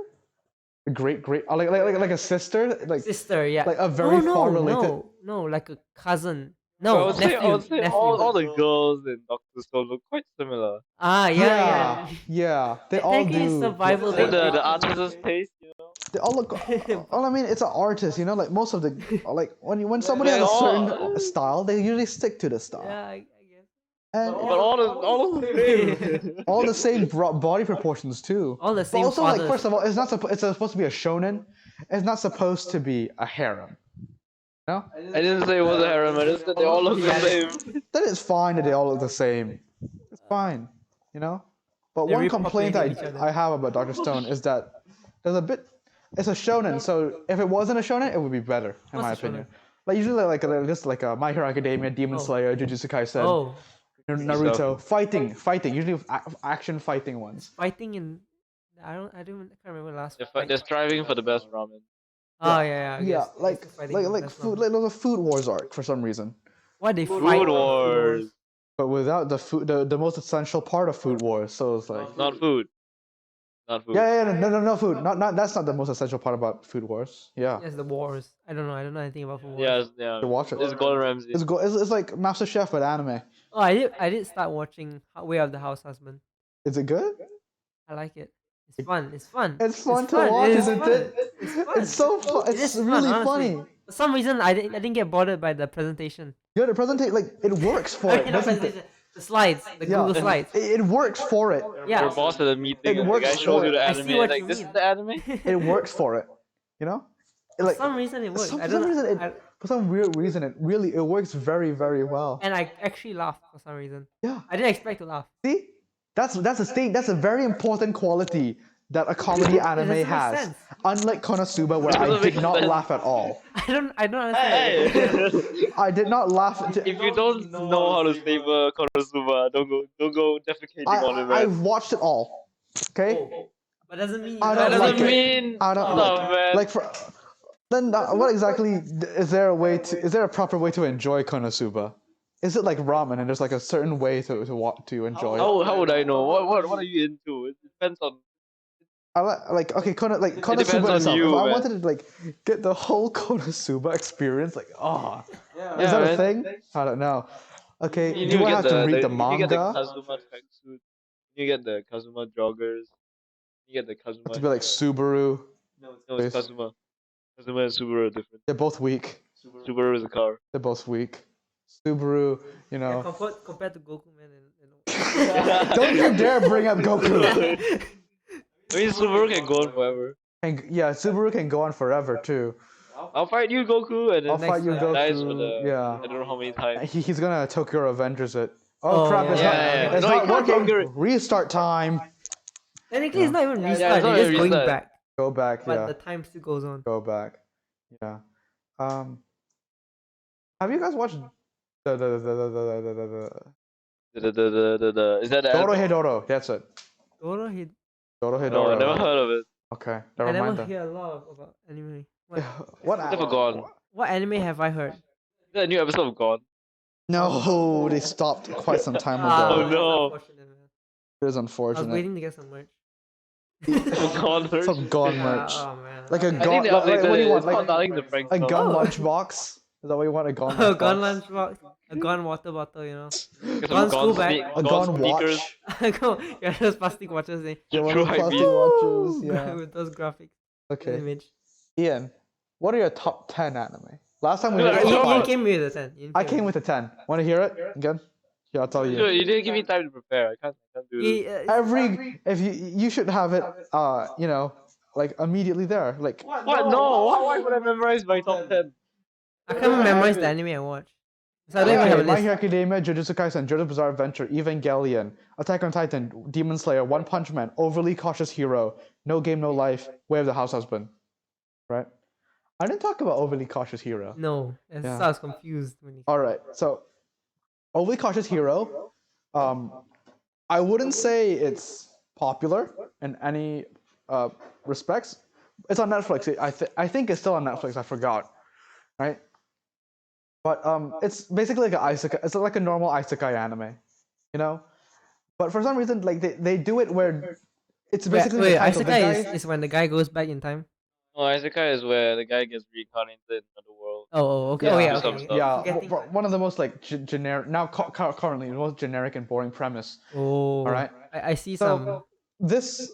A great like a sister? Like Sister, yeah. like a very no, far related. No, like a cousin. I No, would nephew. say nephew. all the girls in Doctor Stone look quite similar. Ah, yeah. Yeah, they all Technically, do. survival. Is it they- the artist's taste, you know? They all look. Well, I mean, it's an artist, you know. Like most of the, like when somebody They has a all- certain style, they usually stick to the style. Yeah, I guess. And But all the same. all the same body proportions too. All the But same also, like fathers. first of all, it's supposed to be a shonen. It's not supposed to be a harem. No, I didn't say it was a harem, I just said they all look the same. then it's fine that they all look the same. It's fine, you know. But They one complaint repopulating each other. I have about Doctor Stone is that there's a bit. It's a shonen, so if it wasn't a shonen, it would be better, in my What's a opinion. Like usually, like just like My Hero Academia, Demon Oh. Slayer, Jujutsu Kaisen, Oh, Naruto, fighting. Usually action fighting ones. fighting in. I can't remember the last. They're striving for the best ramen. Oh yeah. I Yeah, guess. like It's fighting in like that's food, not- like there's a food wars arc for some reason. Why they Food fight? Wars. But without the food, the most essential part of food wars. So it's like, Not food. Not food. yeah, no food. Not that's not the most essential part about food wars. Yeah, Yes, the wars. I don't know anything about food wars. Yeah. to watch it. It's Gordon Ramsay. It's like Master Chef but anime. Oh, I did start watching Way of the House Husband. Is it good? I like it. It's fun. It's fun. It's fun It's to fun. watch, It is isn't fun. it? It's fun. It's so fun. It It's is fun, really honestly. funny. For some reason, I didn't get bothered by the presentation. Yeah, the presentation like it works for Okay, it. not Doesn't it? presentation. The slides, the Yeah. Google slides. It works for it. Yeah. Your boss at a meeting It and the works guy shows you the I anime. see what Like, you this mean. is the anime? It works for it. You know? It, For like some reason, it works. some, I for don't some know. reason for some weird reason it works very very well. And I actually laughed for some reason. Yeah. I didn't expect to laugh. See, that's a thing. That's a very important quality that a comedy anime doesn't make has. sense. Unlike Konosuba, where I doesn't did make not sense. laugh at all. I don't understand. Hey! I did not laugh. If you don't know how to savor Konosuba, don't go defecating on it, I man. watched it all. Okay. But doesn't mean I That don't doesn't like it. mean I don't stuff, like man. like for. Then what exactly is there a proper way to enjoy Konosuba? Is it like ramen and there's like a certain way to enjoy it? How would I know? What are you into? It depends on. Okay, depends Konosuba on itself. you, If I man. wanted to like get the whole Konosuba experience, like is Yeah, that a man. thing? I don't know. Okay, You do I have to read the you get the manga? Kazuma tracksuit. You get the Kazuma joggers. You get the Kazuma. To be like Subaru. No, it's Kazuma. Kazuma and Subaru are different. They're both weak. Subaru is a car. They're both weak. Subaru, you know. compared to Goku, man. Don't you dare bring up Goku. I mean, Subaru can go on forever. And yeah, Subaru can go on forever too. I'll fight you, Goku, and then I'll fight you, dies for Goku. the Yeah. I don't know how many times. He's gonna Tokyo Avengers it. Oh, crap! yeah. It's Yeah, not. yeah. It's No, he not can't working. conquer it. Restart time. Technically, it's not even restart. it's not They're just even going restart. back. Go back. But Yeah. the time still goes on. Go back. Yeah. Have you guys watched the Is that the Doro anime? Hedoro? That's it. Doro hit. Doro No, I Hedoro. never heard of it. Okay, I never never mind then. hear a lot about anime. What? What? Never gone. What anime have I heard? Is there a new episode of God? No, they stopped quite some time Oh, ago. That's no. unfortunate, man. It is I was unfortunate. waiting to get some merch. Some God merch. Some gun Yeah, merch. oh man. Like a okay. I think gun. they Like, updated what do it. you want? It's called Like Darling in the Franxx a now. gun Oh. lunchbox? Is that what you want? A gun A lunchbox? gun lunchbox, a gun water bottle, you know. Get Gun some school God bag. A God gun sneakers. watch? Yeah, those plastic watches. Yeah, one True of the hype plastic beast. watches. Yeah. With those graphics. Okay. Image. Ian, what are your top 10 anime? Last time we No, did I top don't Ian 5. came with a 10. I came with a 10. Want to hear it again? Yeah, I'll tell Sure, you. you didn't give me time to prepare. I can't do this. Every if you should have it you know, like immediately there. Like What? No. Why would I memorize my top 10? I Where can't do I have memorize the it? anime I watch. So I don't even have okay, a My list. Hero Academia, Jujutsu Kaisen, JoJo's Bizarre Adventure, Evangelion, Attack on Titan, Demon Slayer, One Punch Man, Overly Cautious Hero, No Game No Life, Way of the House Husband. Right? I didn't talk about Overly Cautious Hero. No, Yeah. so I was confused when you. All right, so Overly Cautious Hero, I wouldn't say it's popular in any respects. It's on Netflix. I think it's still on Netflix. I forgot, right? But it's basically like a isekai. It's like a normal isekai anime, you know. But for some reason, like they do it where it's basically Wait, the title. The Isekai guy, is when the guy goes back in time. No, Isekai is where the guy gets reincarnated in another world. Okay. Yeah, Oh yeah, do some okay. stuff. yeah, Forgetting. one of the most like generic now currently the most generic and boring premise. Oh. All right. I see So some. this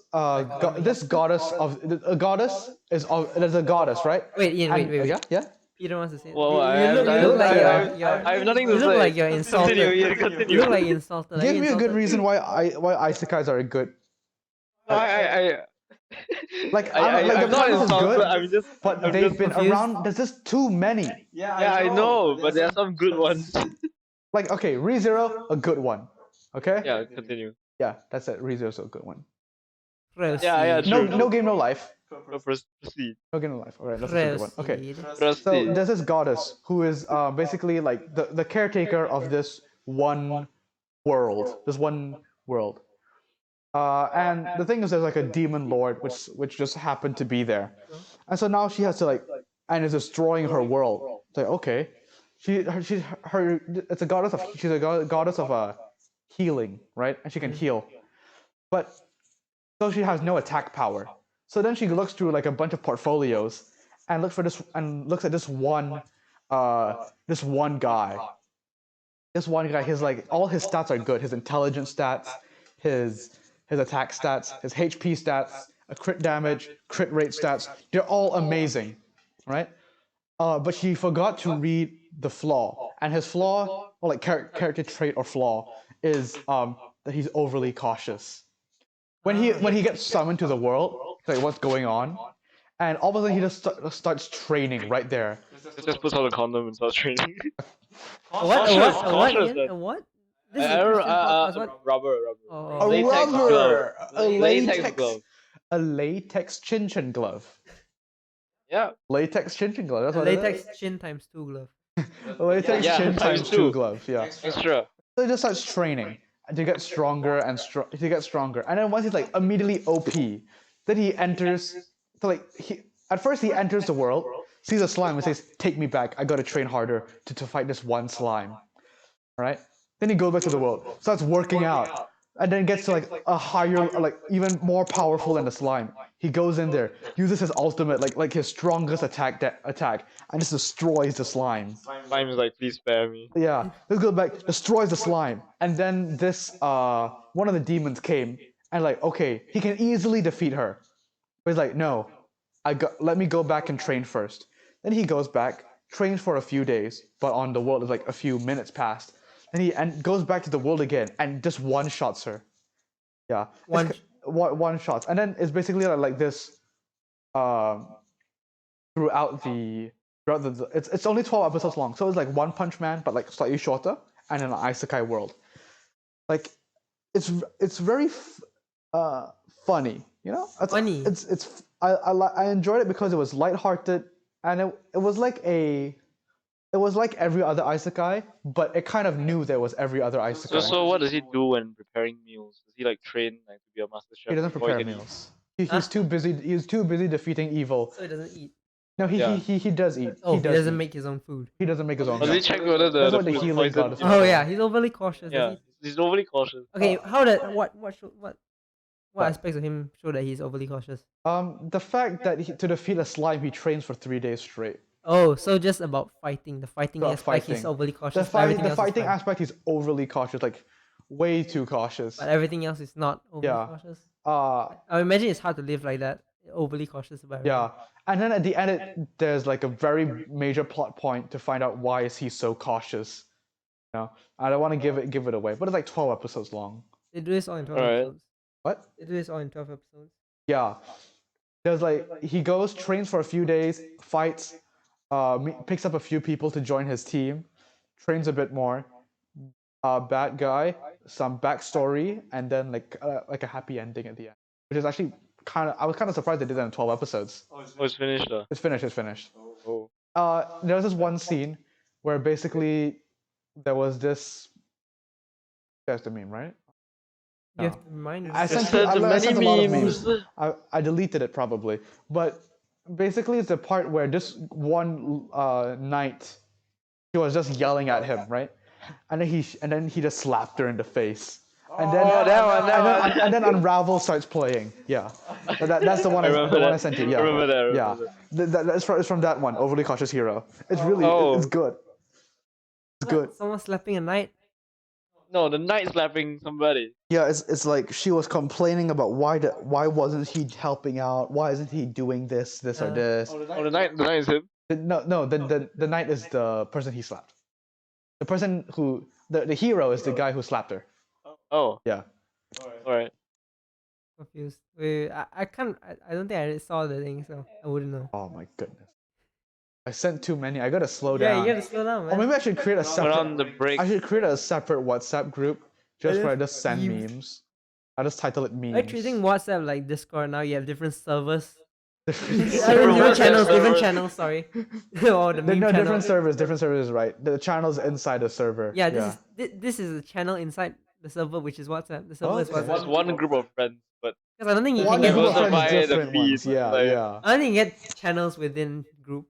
this goddess of a goddess is there's a goddess, right? Wait, Ian. And, Wait. yeah. Peter wants to say. Well, You I look have, like I you're. I have nothing to You say. look like you're insulted. Continue, Ian, You continue. look like you're insulted. Are Give you me a good insulted? reason why isekais are good. I Like I'm the not premise is insulted. good, I'm just but I'm they've just been confused. around. There's just too many. Yeah, I know, but there are some good ones. Like okay, ReZero, a good one. Okay. Yeah, continue. Yeah, that's it. ReZero's a good one. Yeah, No, true. no game, no life. Proceed. No game, no life. All right, that's a good one. Okay. So Proceed. there's this goddess who is basically like the caretaker of this one world. This one world. And the thing is, there's like a demon lord which just happened to be there, and so now she has to like, and is destroying her world. It's like okay, it's a goddess of she's a goddess of healing, right? And she can heal, but so she has no attack power. So then she looks through like a bunch of portfolios and looks at this one guy. This one guy, his like all his stats are good. His intelligence stats, his attack stats, his HP stats, a crit damage, crit rate stats. They're all amazing, right? But she forgot to read the flaw, and his flaw, or like character trait or flaw, is that he's overly cautious. When he gets summoned to the world, like what's going on, and all of a sudden he just starts training right there. Just puts on a condom and starts training. What? Cautious, Ian? man. A what? This is I a don't Christian podcast. What? rubber. Oh. A Latex glove. rubber, a Latex glove. a latex chin glove. Yeah. Latex chin glove. That's A what it latex is. chin times 2 glove. A latex Yeah, chin times times two. 2 glove. Yeah. Extra. So he just starts training to get stronger and to get stronger. And then once he's like immediately OP, then he enters. So like at first he enters the world, sees a slime and says, "Take me back. I gotta train harder to fight this one slime." Right? Then he goes back to the world, starts working out, and then gets to like a higher, like even more powerful than the slime. He goes in there, uses his ultimate, like his strongest attack, and just destroys the slime. Slime is like, please spare me. Yeah, let's go back. Destroys the slime, and then this one of the demons came and like, okay, he can easily defeat her, but he's like, no, let me go back and train first. Then he goes back, trains for a few days, but on the world is like a few minutes past. And he goes back to the world again and just one shots her. Yeah, one shots, and then it's basically like this throughout the it's only 12 episodes long, so it's like One Punch Man but like slightly shorter and in an isekai world. Like it's very funny, you know. Funny. I enjoyed it because it was lighthearted and it was like every other isekai, but it kind of knew there was every other isekai. So what does he do when preparing meals? Does he like train like to be a master chef? He doesn't before prepare can eat? meals. He's too busy. He's too busy defeating evil. So he doesn't eat. No, Yeah. he does eat. Oh, he doesn't eat. make his own food. He doesn't make his own. Does he food. check whether That's the what the food is healing poisoned? goddess. Oh yeah, he's overly cautious. Does Yeah, he's overly cautious. Okay, how that what What? aspects of him show that he's overly cautious? The fact that to defeat a slime, he trains for 3 days straight. Oh, so just about fighting. The fighting About aspect, he's fighting. overly cautious. Everything The else is fighting fine. aspect, he's overly cautious, like way too cautious. But everything else is not overly Yeah. cautious. Uh, I imagine it's hard to live like that, overly cautious about everything. yeah. And then at the end, there's like a very major plot point to find out why is he so cautious. You know, I don't want to give it away, but it's like 12 episodes long. They do this all in 12 Alright. episodes. What? They do this all in 12 episodes. Yeah. There's like he goes, trains for a few days, fights, picks up a few people to join his team, trains a bit more. Bad guy, some backstory, and then like a happy ending at the end, which is actually I was kind of surprised they did that in 12 episodes. Oh, it's finished. It's finished. It's finished. Oh. There was this one scene where basically there was this. That's the meme, right? You have to remind I yourself. sent Sent I sent a lot of memes. memes. I deleted it probably, but basically it's the part where this one knight, she was just yelling at him, right? And then he just slapped her in the face. And then and then Unravel starts playing. Yeah, that's the one. I sent you. Yeah, I remember that. It's from that one. Overly cautious hero. It's really it's good. It's good. What? Someone slapping a knight? No, the knight slapping somebody. Yeah, it's like she was complaining about why wasn't he helping out? Why isn't he doing this or this? Oh, the knight is him. No, the knight is the person he slapped. The person who the hero is the guy who slapped her. Oh, Yeah. alright. Confused. Wait, I can't. I don't think I saw the thing, so I wouldn't know. Oh my goodness. I sent too many. I gotta slow Yeah, down. you gotta slow down, Or man. maybe I should create a We're separate. on the break. I should create a separate WhatsApp group just where I just send Memes. memes. I just title it memes. Are you treating WhatsApp like Discord now? You have different servers. I mean, Separate different WhatsApp different servers. channels. Sorry. Oh, the meme No, channel. different servers, right? The channel's inside the server. Yeah, this is a channel inside the server, which is WhatsApp. The server is Okay. It's WhatsApp. one group of friends, but Because I don't think you One can group get. of friends, diversify the different ones. feed, Yeah, like- yeah, I don't think you get channels within groups,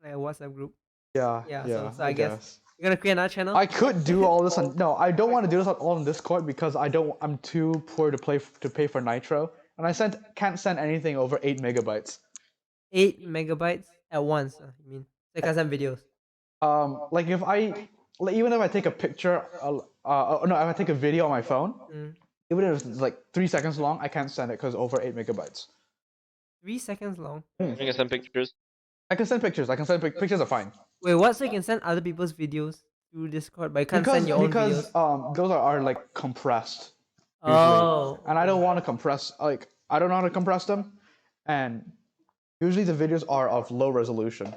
like a WhatsApp group. yeah, Yeah, yeah. so I guess- You're gonna create another channel. I could do all this on. No, I don't want to do this all on Discord because I'm too poor to pay for Nitro, and can't send anything over 8 megabytes. 8 megabytes at once. You mean? So you can send videos. Like even if I take a picture, no, if I take a video on my phone, even if it's like 3 seconds long, I can't send it because over 8 megabytes. 3 seconds long. you can send pictures. I can send pictures. Pictures are fine. Wait, what? So you can send other people's videos through Discord, but you can't send your own videos. those are like compressed. Usually. Oh. And I don't want to compress. Like I don't know how to compress them, and usually the videos are of low resolution.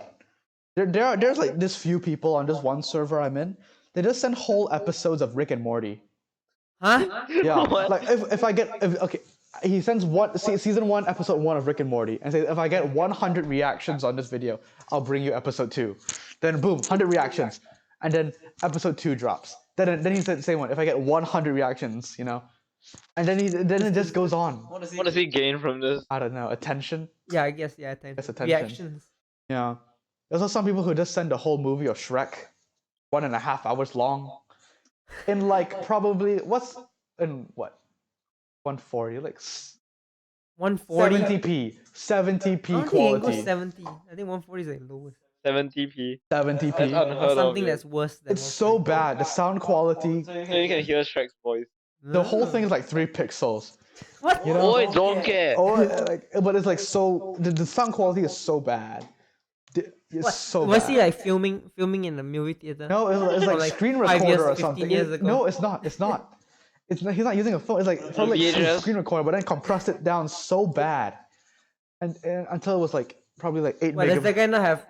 There's like this few people on this one server I'm in. They just send whole episodes of Rick and Morty. Huh? Yeah, What? like if I get okay, he sends season 1 episode 1 of Rick and Morty and says if I get 100 reactions on this video, I'll bring you episode 2. Then boom, 100 reactions, and then episode 2 drops. Then he said the same one. If I get 100 reactions, you know, and then it just goes on. What does he gain from this? I don't know, attention. Yeah, I guess. Yeah, attention. That's attention. Reactions. Yeah. There's also some people who just send the whole movie of Shrek, 1.5 hours long, in like probably what's in what 140 like 140. 70p I 70p don't think it can go quality 70. I think 140 is like lowest. 70p. That's 70p. unheard Or of. something yeah. that's worse than It's so 140. bad. The sound quality, So you can hear Shrek's voice. the whole thing is like 3 pixels. What? You know? Boy, don't care. Oh, like, but it's like so the sound quality is so bad. It's What? so Was bad. he like filming in the movie theater? No, it's Or like, like screen 5 years, recorder or 15 something. years ago? No, it's not. It's not. He's not using a phone. It's like probably like VHS? screen recorder, but then compressed it down so bad, and until it was like probably like 8 Why does that megabytes. guy not have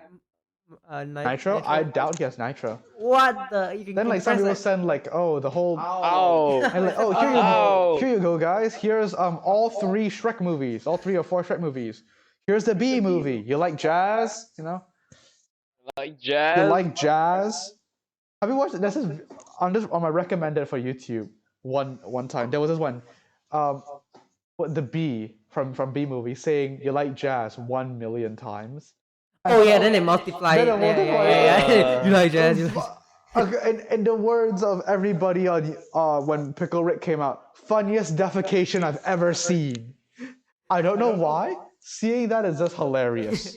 Nitro? I doubt he has Nitro. What the? You can Then like some compress people it. send like the whole Ow. and like here you go guys. Here's all 3 Shrek movies, all 3 or 4 Shrek movies. Here's the B movie. You like jazz? You know. Like jazz. You like jazz? Have you watched this? Is on my recommended for YouTube one time. There was this one, what the B from B movie saying you like jazz 1 million times, Oh yeah, then they multiply Then it. they Yeah, multiply yeah, yeah. You like jazz? You like... Okay, in the words of everybody on when Pickle Rick came out, funniest defecation I've ever seen. I don't know why. Seeing that is just hilarious.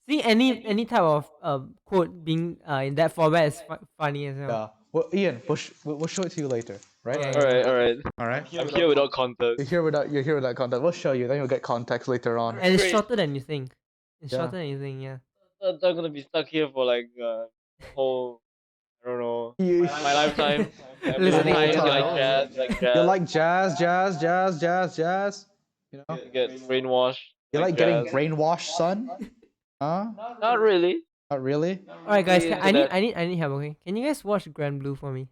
See, any type of quote being in that format is funny as well. Yeah. Well, Ian, we'll show it to you later, right? Yeah, All right, all right. All right. I'm here without context. You're here without context. We'll show you. Then you'll get context later on. And it's Great. shorter than you think. It's Yeah. shorter than you think. Yeah. I'm not gonna be stuck here for like whole, I don't know, You, my lifetime. Listening Times, to you like time. jazz, you like jazz. you like jazz. You know. You get brainwashed. You like getting jazz. brainwashed, son? Huh? Not really. Not really. All right, guys. Really I into need that. I need help. Okay, can you guys watch Grand Blue for me?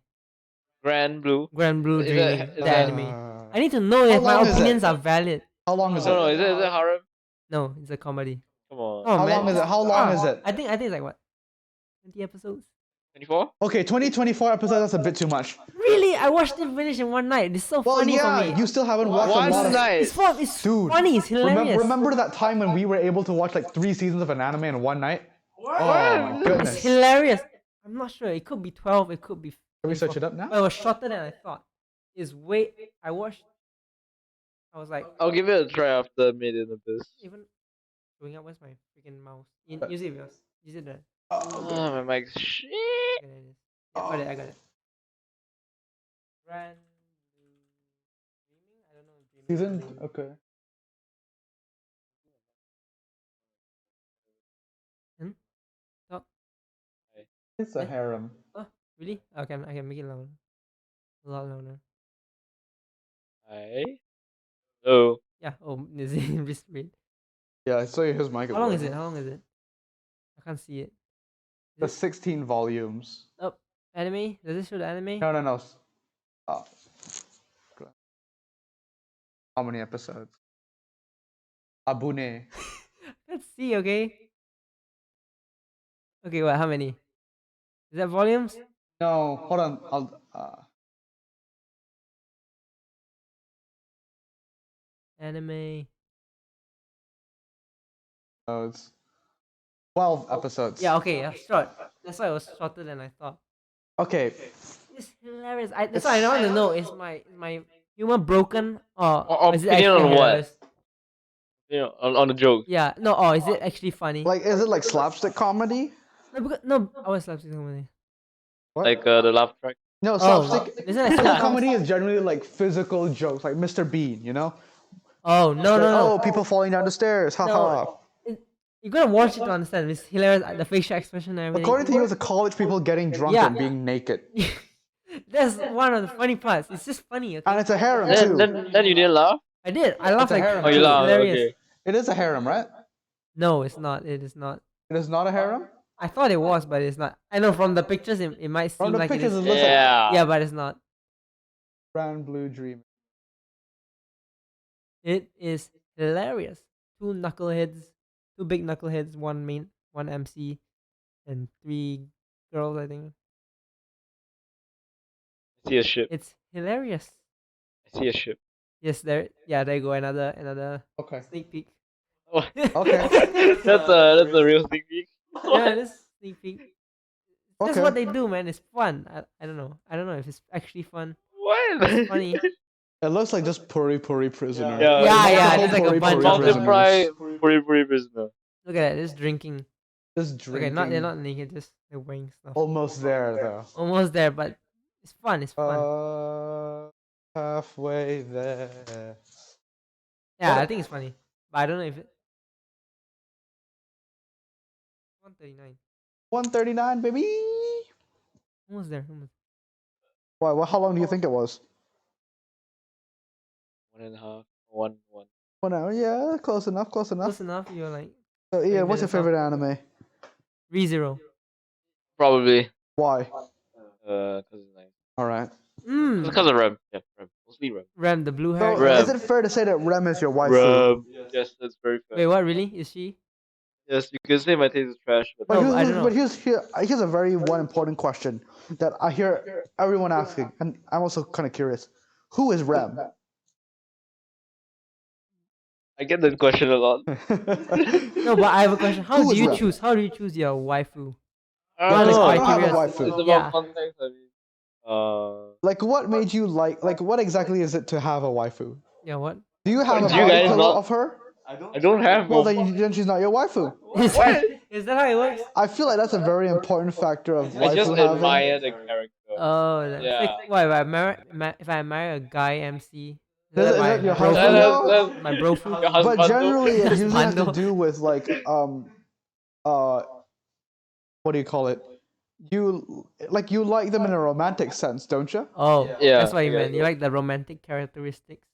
Grand Blue. Grand Blue Is it- Dreaming, is the that- anime. I need to know if my long is it? opinions are valid. How long is No, it? is it harem? No, it's a comedy. Come on. Oh How man. long is it? How long is it? I think it's like what, 20 episodes. 24? Okay, 24 episodes. That's a bit too much. Really, I watched it finish in one night. It's so Well, funny yeah, for me. you still haven't watched a One lot of. night. It's fun. It's Dude, funny. It's hilarious. Remember that time when we were able to watch like 3 seasons of an anime in one night? What? Oh my It's goodness. Can hilarious. I'm not sure. It could be 12. It could be. we search it up But now? it was shorter than I thought. It's way. I watched. I was like, I'll give it a try after Made in Abyss. even going up. Where's my freaking mouse? But- Use it yours. Use it there. Oh, my mic's shit. Okay, there it is. Yeah, got it. I got it. Grand Dreaming. I don't know. If dreaming is Season? the name. Okay. Talk. It's a harem. Oh, really? I can make it louder. A lot louder. Hi. Hello. Yeah. Oh, is it wrist rate? Yeah, so his mic. How long is it? How long is it? I can't see it. The 16 volumes. Oh, anime? Does it show the anime? No. Oh. How many episodes? Abune. Let's see. Okay. Okay. What? How many? Is that volumes? No, hold on. Anime. No, it's 12 episodes. Yeah. Okay. Yeah. Short. That's why it was shorter than I thought. Okay. It's hilarious. That's why I want to know. Is my humor broken or is it Opinion actually on what? hilarious? You know, on the joke. Yeah. No. Or is it actually funny? Like, is it like slapstick comedy? No. I was slapstick comedy. What? Like the laugh track. No, Oh, slapstick. isn't it Physical sitcoms? comedy is generally like physical jokes, like Mr. Bean, you know? Oh no Like, no. Oh, people falling down the stairs. Haha. No. You gotta watch it to understand. It's hilarious. The facial expression and everything. According to you, it's a college people getting drunk Yeah. and being naked. That's one of the funny parts. It's just funny. Okay? And it's a harem Then, too. then you didn't laugh? I did. I laughed a like harem. Oh, you it's laughed. hilarious. Okay. It is a harem, right? No, it's not. It is not. It is not a harem? I thought it was, but it's not. I know from the pictures it might From seem the like it pictures, is. it looks like Yeah. Yeah, but it's not. Grand Blue Dream. It is hilarious. Two big knuckleheads, one MC, and 3 girls. I think I see a ship. it's hilarious. I see a ship. Yes, there. Yeah, there you go. Another Okay. sneak peek. Oh. Okay. That's a real sneak peek. Yeah, this sneak peek. That's Okay. what they do, man. It's fun. I don't know. I don't know if it's actually fun. What? It's funny. It looks like just Puri Prisoner. Yeah. Yeah, Multiple there's like a Puri bunch of them. Multiply Puri Prisoner. Look at that. Just drinking. Just drinking. Okay, they're not naked. Just they're wearing stuff. Almost there, though. Almost there, but it's fun. It's fun. Halfway there. Yeah, what- I think it's funny, but I don't know if it. 139. 139, baby. Almost there. Almost. Why? Well, how long do you think it was? 1.5. 1. 1 hour. Yeah, close enough. Close enough. Close enough. You're like So, Ian, what's your minutes off. favorite anime? ReZero. Probably. Why? Because it's nice. All right. Because of Rem. Yeah, Rem. Mostly Rem. Rem, the blue hair. So, Rem. is it fair to say that Rem is your wife? Rem. Yes, that's very fair. Wait, what? Really? Is she? Yes, you can say my taste is trash, but But, No, I don't know. here's a very one important question that I hear everyone asking, and I'm also kind of curious. Who is Rem? I get that question a lot. No, but I have a question. How Who do is you that? choose? How do you choose your waifu? I What don't are the know. I don't have a criteria? waifu. It's about Yeah. context. I mean, Like, what made you like? What exactly is it to have a waifu? Yeah. What? Do you have a do you body guys pillow not? of her? I don't have Well, one. then she's not your waifu. What? Is that how it works? I feel like that's a very important factor of I just waifu having. admire the character. Oh, that's Yeah. like what if I marry a guy MC? Is my that your brofu? husband though? My brofu? Your But husband. generally, it Just usually has to bundle. do with like what do you call it? You like them in a romantic sense, don't you? Oh, Yeah, that's what you I guess meant. You so. like the romantic characteristics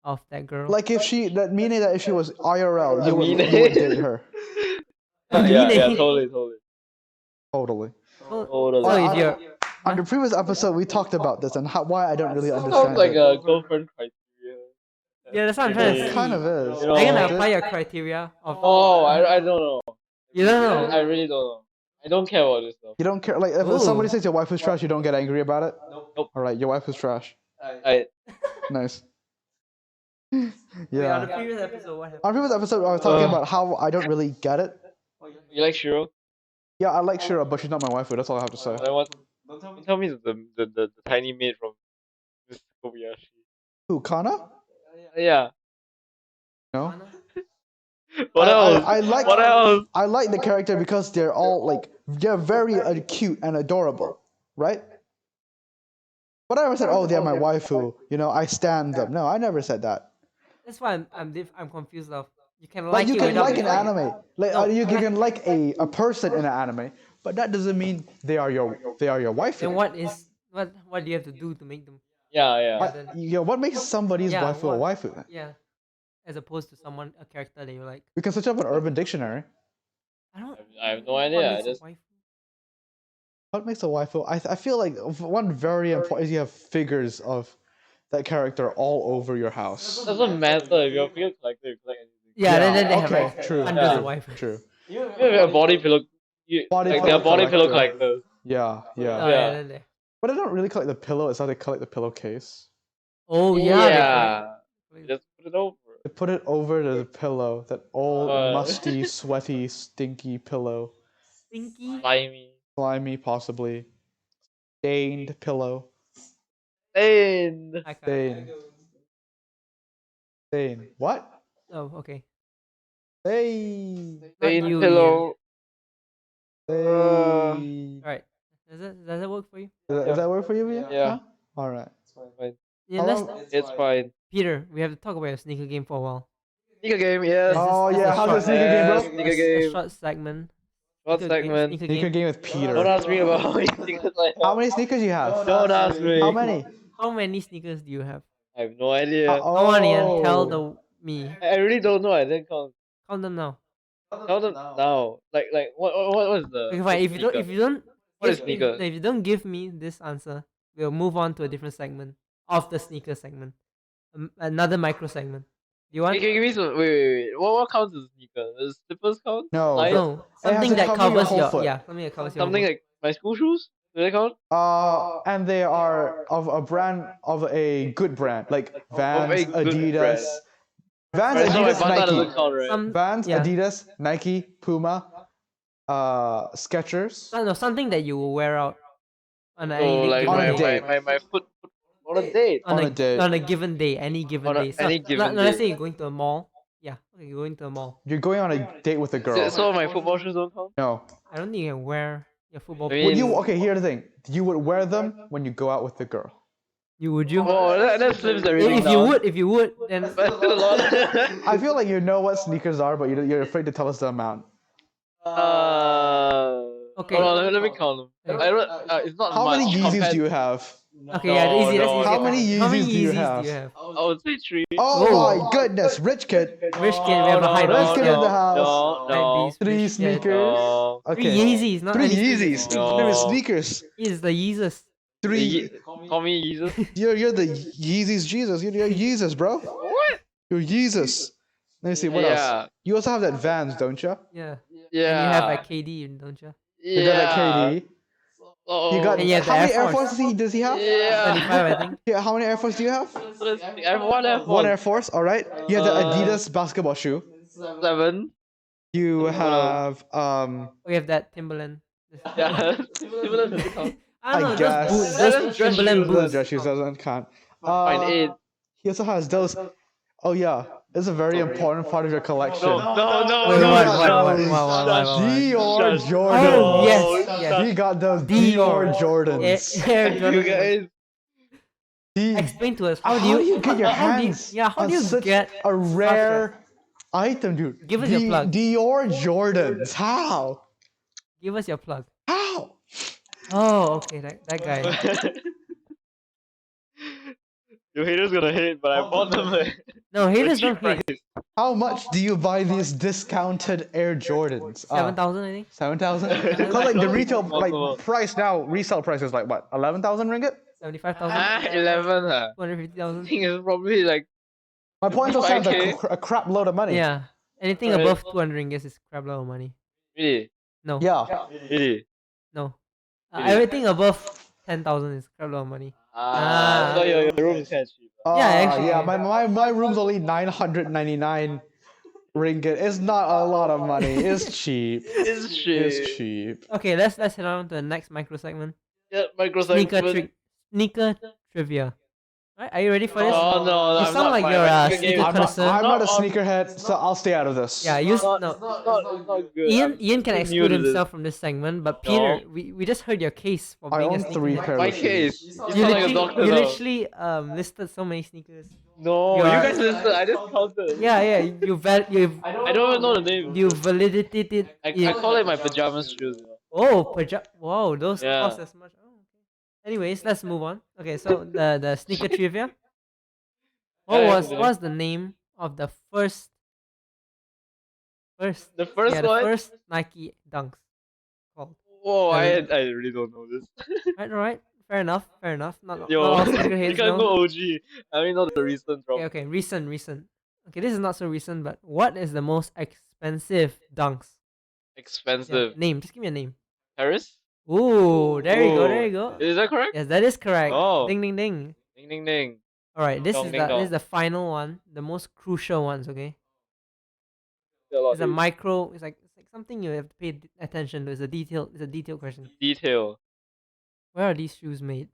of that girl. Like meaning that if she was IRL, I mean, you would date her. yeah, totally. Totally. So Totally. if you're On the previous episode, we talked about this and why I don't really Sounds understand like it. a girlfriend criteria. yeah, that's what I'm trying to It see. kind of is. You Are you know, gonna apply your criteria of? Oh, I don't know. You don't know. I really don't know. I don't care about this stuff. You don't care. Like if Ooh. somebody says your wife is trash, you don't get angry about it. Nope. All right, your wife is trash. I Nice. Wait, on the Yeah. previous episode, what happened? On the previous episode, I was talking about how I don't really get it. you like Shiro? Yeah, I like Shira, but she's not my waifu. That's all I have to say. Then what? Don't tell me the tiny maid from this Kobayashi. Who, Kana? Yeah. No. What else? I like What else? I like the character because they're very cute and adorable, right? But I never said, oh, they're my waifu. You know, I stand them. No, I never said that. That's why I'm confused of. You can Like like you it can without like an anime, like No, you can like a person in an anime, but that doesn't mean they are your waifu. Then what do you have to do to make them? Yeah. What makes somebody's Yeah, waifu a what? waifu then? Yeah, as opposed to a character that you like. We can search up an Urban Dictionary. I don't. I have no What idea. I makes a just waifu? What makes a waifu? I feel like one very important is you have figures of that character all over your house. doesn't matter if you're a figure collector. You collect anything. Yeah, then they have okay, like true, hundreds Yeah. of waifus. true. You have a body pillow. They're body pillow collectors. Yeah, Oh yeah. yeah, then they. But I don't really collect the pillow. It's how they collect the pillowcase. Oh yeah. They collect- Just put it over. They put it over the pillow, that old, What? musty, sweaty, stinky pillow. Stinky. Slimy. Slimy, possibly. Stained pillow. Stained. I can't. Stain. Stain. What? Oh okay. Stain. Not Stained you, pillow. Stain. All right. Does that work for you? Does that work for you, Ian? Yeah. All right. Fine. Yeah. How Let's, long- It's fine. Peter, we have to talk about your sneaker game for a while. Sneaker game, yes. Oh This is yeah, a how's short- the sneaker game, bro? Sneaker A game. short segment. What Sneaker game- segment? Sneaker Sneaker game. game with Peter. Don't ask me about how many sneakers I have. How many sneakers you have? Don't ask me. How many? How many sneakers do you have? I have no idea. Come on, Ian. Tell Oh. me. I really don't know. I didn't count. Count them now. Count them now. Like what was the? Okay, fine. If you don't, What is if- sneaker? if you don't give me this answer, we'll move on to a different segment of the sneaker segment. Another micro segment. Do you want? Okay, give me some. Wait. What counts as sneaker? Does slippers count? No. Slides? No, has something to that cover your covers whole your foot. something that covers your Something whole like my school shoes. Do they count? And they are of a brand, of a good brand, like Vans, a good Adidas. Vans, Right, so my Adidas, bata doesn't Nike. count, right? Some Vans, yeah. Adidas, Nike, Puma, Skechers. No, something that you will wear out on So any like given on a day. date. my foot on a date. on a date. On a given day, any given On a- day. So, any given let's day. say you're going to a mall. Yeah, okay, you're going to a mall. You're going on a date with a girl. So my football shoes don't count. No. I don't think you can wear your football. I Would mean- you? Okay, here's the thing. You would wear them when you go out with the girl. Would you? Oh, that slims everything If you would, then That's a lot. I feel like you know what sneakers are, but you're afraid to tell us the amount. Okay. Hold on, let me count them. I don't. It's not How much. many Yeezys compared- do you have? okay, yeah, easy. That's no, easy. How many How many Yeezys do you Yeezys have? do you have? I would say 3. Oh Whoa. my goodness, rich kid. Rich kid, we have a high Rich beast. kid in the house. No. Hype beast, Three rich kid. sneakers. No. Three Okay. Yeezys, not 3 any Yeezys. sneakers. No. There is sneakers. Is the Yeezus. 3. Call me Jesus. You're the Yeezys Jesus. You're Yeezus, bro. What? You're Yeezus. Let me see what Yeah. else. You also have that Vans, don't you? Yeah. Yeah. And you have like KD, don't you? You got that KD. Oh, You got And you have the how many Air Air Force. Forces does he have? yeah. 25, I think. Yeah, how many Air Force do you have? So let's see. I have one Air Force. One Air Force. All right. You have the Uh, Adidas basketball shoe. 7. You What else? have We have that Timberland. Yeah. Timberland doesn't count. I don't I know, guess. those Dress Timberland shoes. The boots. dress shoes doesn't count. Fine, 8. He also has those. Oh yeah, it's a very important part of your collection. Wait, He what, got what, those what? Dior Shush. Jordans. Oh, yes, Oh, yes. He got those Dior. Dior Jordans. Air You Jordan. guys. He, Explain to us, how do you get your how do you, hands yeah, how on do you such get a such rare item, dude? Give us your plug. Dior Jordans. How? Give us your plug. How? Oh, okay, that guy. Your haters gonna hate, but I bought them No, for haters cheap don't hate. price. How much do you buy these discounted Air Jordans? 7,000, I think. 7,000? Cause like the retail Possible. price now, resale price is like what? 11,000 ringgit? 75,000. 11, huh? I 250,000. think it's probably like My point still sounds like 5K. a crap load of money. Yeah. Anything Alright. above 200 ringgit is crap load of money. Really, No. Yeah. really. No. Really? Everything above 10,000 is crap load of money. So your room is kind of cheap. Yeah, actually. Yeah, my room's only 999 ringgit. It's not a lot of money. It's cheap. It's cheap. It's cheap. Okay, let's head on to the next micro segment. Yeah, micro Sneaker segment. sneaker trivia. Right, are you ready for this? Oh no, You I'm sound not like my you're a sneaker game sneaker is connoisseur. I'm not a on- sneakerhead, so I'll stay out of this. Yeah, you It's not, no. it's not good. Ian can too new exclude to this. himself from this segment, but Peter, No. we just heard your case for I being a own 3 sneakerhead. pairs My of case. shoes. You sound like a doctor You now. literally listed so many sneakers. No, You you are- guys listed. I just counted. Yeah, I don't even know the name. you validated it. I call it my pajamas shoes. You know? Oh, wow, those Yeah. cost as much. Oh, okay. Anyways, let's move on. Okay, so the sneaker trivia. What was the name of the first The first yeah, the one? first Nike Dunks called? Whoa, Uh, I really don't know this. Right. Fair enough. Not Yo, all you sneakerheads can't know. go OG. I mean, not the recent drop. Okay, recent. Okay, this is not so recent, but what is the most expensive Dunks? Yeah, Expensive. name. Just give me a name. Paris? Ooh, there you Ooh. go. Is that correct? Yes, that is correct. Oh. Ding ding ding. Ding ding ding. All right, this Dong, is ding, this is dong. the final one, the most crucial ones. Okay, A lot it's a of micro. It's like something you have to pay attention to. It's a detailed question. detail. Where are these shoes made?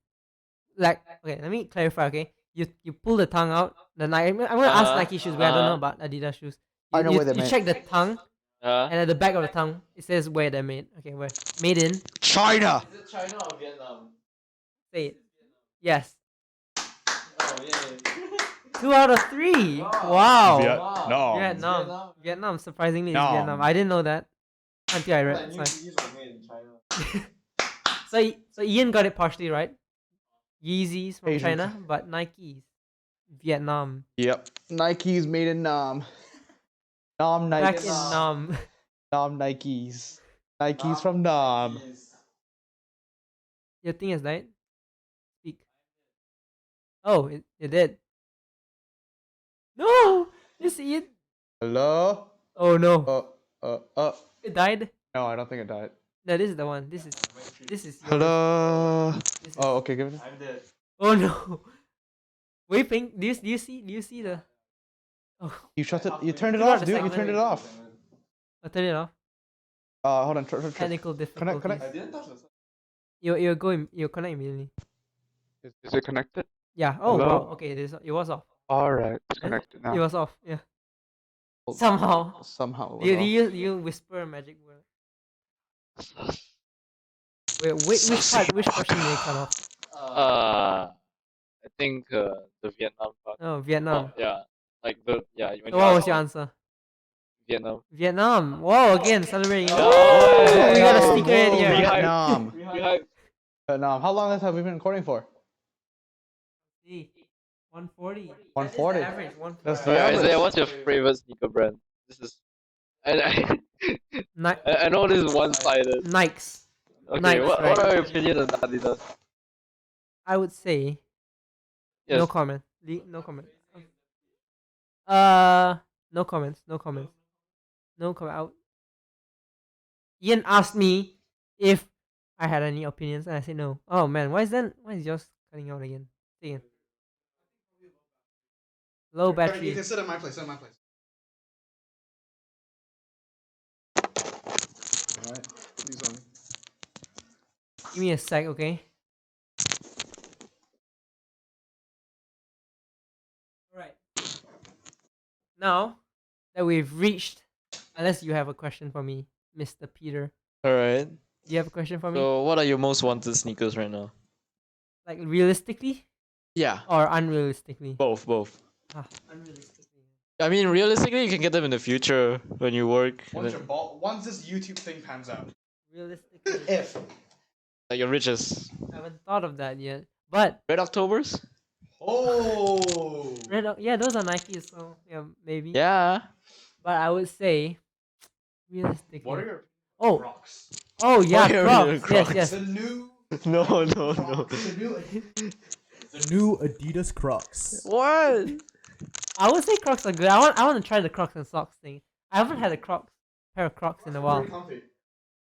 Like, okay, let me clarify. Okay, you pull the tongue out. The Nike. I'm gonna ask Nike shoes. Where I don't know about Adidas shoes. I know where they're You made. check the tongue, Huh? and at the back of the tongue, it says where they're made. Okay, where? Made in. China. Is it China or Vietnam? Say it. Yes. Oh, yeah. 2 out of 3. Wow. Vietnam. Vietnam. Surprisingly, it's Nom. Vietnam. I didn't know that until I I read. knew Sorry. these were made in China. So Ian got it partially right. Yeezys from Asian. China, but Nikes, Vietnam. Yep. Nike's made in Nam. Nam Back Nikes. in Nam. Nam Nikes. Nikes from Nam. Your thing has died. Speak. Oh, it did. No, you see it. Hello? Oh no, it died. No, I don't think it died. No, this is the one. This is. yours. Hello? This is- Oh, okay, give it. I'm dead. Oh no. Wait, Pink. Do you see the? Oh, You shut it. You turned it Forgot off, the dude. You segment. turned it off. I'll turn it off. Hold on. Technical difficulties. connect. I didn't touch the You connect immediately. Is it connected? Yeah. Oh Hello? wow. Okay. It was off. Alright, it's connected now. It was off. Yeah. Somehow. Somehow. Do you whisper a magic word? Wait, which portion did it cut off? I think the Vietnam part. Oh, Vietnam. Yeah, like when So you what was asked your answer? Vietnam. Vietnam. Whoa, again celebrating. Oh, we got a whoa, sneaker head whoa, here. Vietnam. Behind. Vietnam. How long have we been recording for? See, 140. 140. That's the average. 140. That's the Alright, average. Isaiah, what's your favorite sneaker brand? This is. I Ni- know this is one-sided. Nikes. Okay, Nikes, what right. are your opinions on Adidas? I would say Yes. no comment. No comment. No comments. No comments. No comment. Ian asked me if I had any opinions, and I said no. Oh man, why is yours cutting out again? Say again. Low You battery. can sit in my place. Sit in my place. All right. These on. Give me a sec, okay? Alright. Now that we've reached, unless you have a question for me, Mr. Peter. Alright. Do you have a question for me? So, what are your most wanted sneakers right now? Like realistically Yeah, or unrealistically? both. Unrealistically. I mean, realistically, you can get them in the future when you work. Once this YouTube thing pans out. Realistically. If. Like your riches. I haven't thought of that yet. But Red Octobers? Oh. yeah, those are Nikes, so yeah, maybe. Yeah. But I would say realistically. What are your Oh, Crocs? oh yeah, What are your Crocs. Yes, Crocs? yes. The new. No. The new Adidas Crocs. What? I would say Crocs are good. I want to try the Crocs and socks thing. I haven't had a pair of Crocs in a while. Pretty comfy.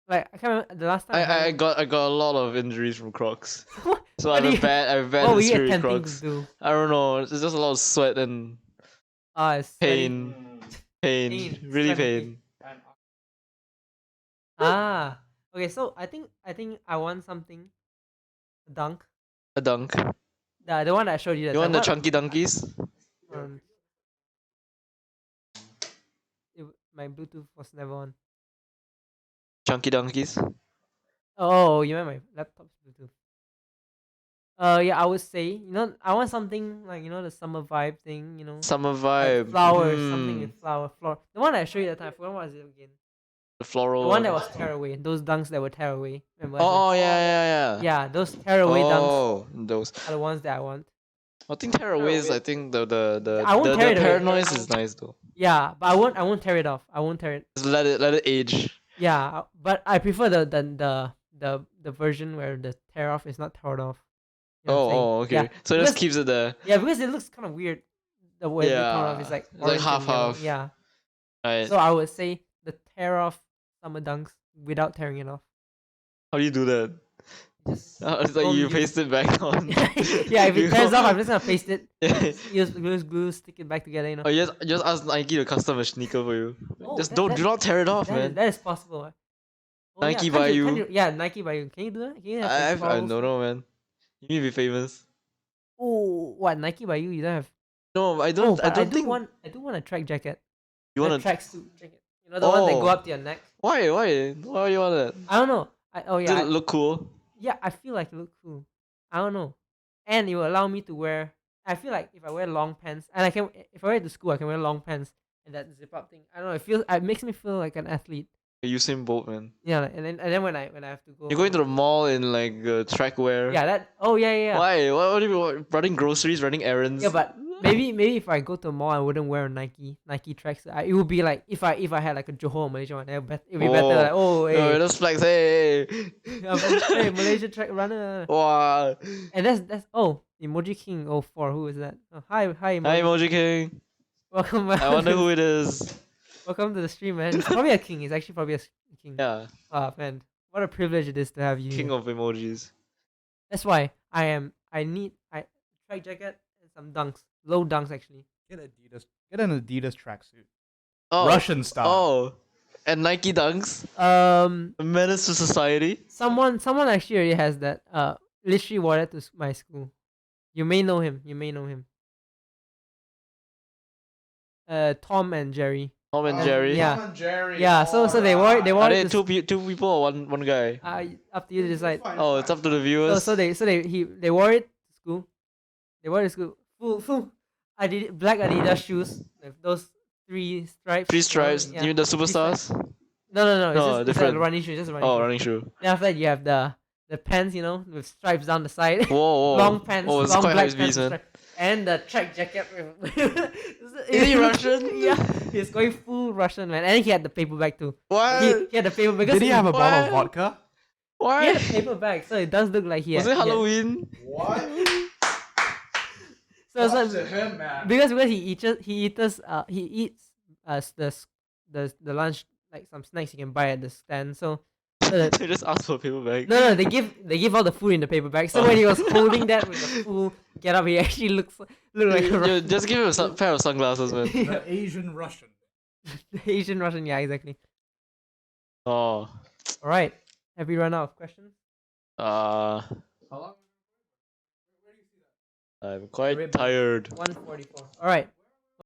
Like I can't remember the last time. I got a lot of injuries from Crocs. So I What have do a you- bad what were you history with attempting Crocs. to do? I don't know. It's just a lot of sweat and It's sweaty. pain. Pain, Really sweaty. pain. Okay. So I think I want something. A dunk. A dunk. The one that I showed you. That You want time. the chunky donkeys? Um, my Bluetooth was never on. Chunky donkeys? Oh, you meant my laptop's Bluetooth. Yeah, I would say, I want something like, the summer vibe thing, Summer like vibe. flowers, something with flower. The one that I showed you that time, I forgot what was it again. The floral. The one that was tearaway, those dunks that were tearaway. Remember? I Oh, said? yeah. Yeah, those tearaway dunks Oh, those. are the ones that I want. I think tearaways. I think the I won't tear it away. paranoise is nice though. Yeah, but I won't tear it off. I won't tear it. Just let it age. Yeah, but I prefer the version where the tear off is not torn off. You know what I'm saying? Oh, okay. Yeah, So it just because- keeps it there. Yeah, because it looks kind of weird. The way they torn off Yeah, is like it's like orange and yellow. half. Yeah. Right. So I would say the tear off summer dunks without tearing it off. How do you do that? Just It's like don't you use- paste it back on. yeah, if You it tears go- off, I'm just gonna paste it. Yeah. Use glue, stick it back together. Oh, just ask Nike to custom a sneaker for you. Oh, Just that- do not tear it off, That is, man. that is possible. Oh, Nike yeah, by can't you. Yeah, Nike by you. Can you do that? Can you have I the don't florals? know, man. You need to be famous. Oh, what Nike by you? You don't have. No, I Oh, don't. but I don't think. I do want a track jacket. You A want to? tracksuit jacket. You know the one that go Oh. up to your neck. Why? Why do you want that? I don't know. Does Yeah. it look cool? Yeah, I feel like it look cool. I don't know, and it will allow me to wear. I feel like if I wear long pants, and if I wear it to school, I can wear long pants and that zip up thing. I don't know. It makes me feel like an athlete. Usain Bolt, man. Yeah, and then when I have to go. You're going to the mall in like track wear. Yeah, that. Oh yeah. Why? What do you mean? Running groceries, running errands? Yeah, but maybe if I go to a mall, I wouldn't wear a Nike tracks. It would be like if I had like a Johor or Malaysia one, it'd be better. Like No, hey, just flex. Hey. hey Malaysia track runner. Wow. And that's Emoji King 04. Who is that? Oh, hi Emoji. Hi, Emoji King. Welcome. I wonder who it is. Welcome to the stream, man. It's probably a king. It's actually probably a king. Yeah, Ah, man, what a privilege it is to have you. king of emojis. That's why I need track jacket and some dunks, low dunks actually. Get an Adidas tracksuit. Oh, Russian style. Oh, and Nike Dunks. A menace to society. Someone actually already has that. Literally wore it to my school. You may know him. Tom and Jerry. Tom and Jerry. Yeah. Tom and Jerry. Yeah. So they wore Are it they to two people or one guy? up to you to decide. Oh, it's up to the viewers. So they wore it to school. They wore it to school. Full black Adidas shoes with those three stripes. Three stripes. Yeah. You mean the Three stripes. superstars? No. No, It's just different. a running shoe. Just a running Oh, shoe. running shoe. Then after that you have the pants, with stripes down the side. Whoa. Long pants. Oh, it's long quite black high pants speed, with man. stripe. And the track jacket. Is he Russian? Yeah, he's going full Russian, man. And he had the paper bag too. What? He had the paper bag. Did he have a bottle of What? vodka? He What? had a paper bag, so it does look like he Was had. it Halloween? What? So Props to him, man. because he eats the lunch, like some snacks you can buy at the stand. So No, They just ask for a paper bag. no, they give all the food in the paper bag. So when he was holding that with the full get up, he actually looked like a You Russian. just give him a pair of sunglasses, man. The Asian Russian. The Asian Russian, yeah, exactly. Oh. All right, have we run out of questions? Uh, How long? I'm Wait, quite but- tired. 1:44. All right.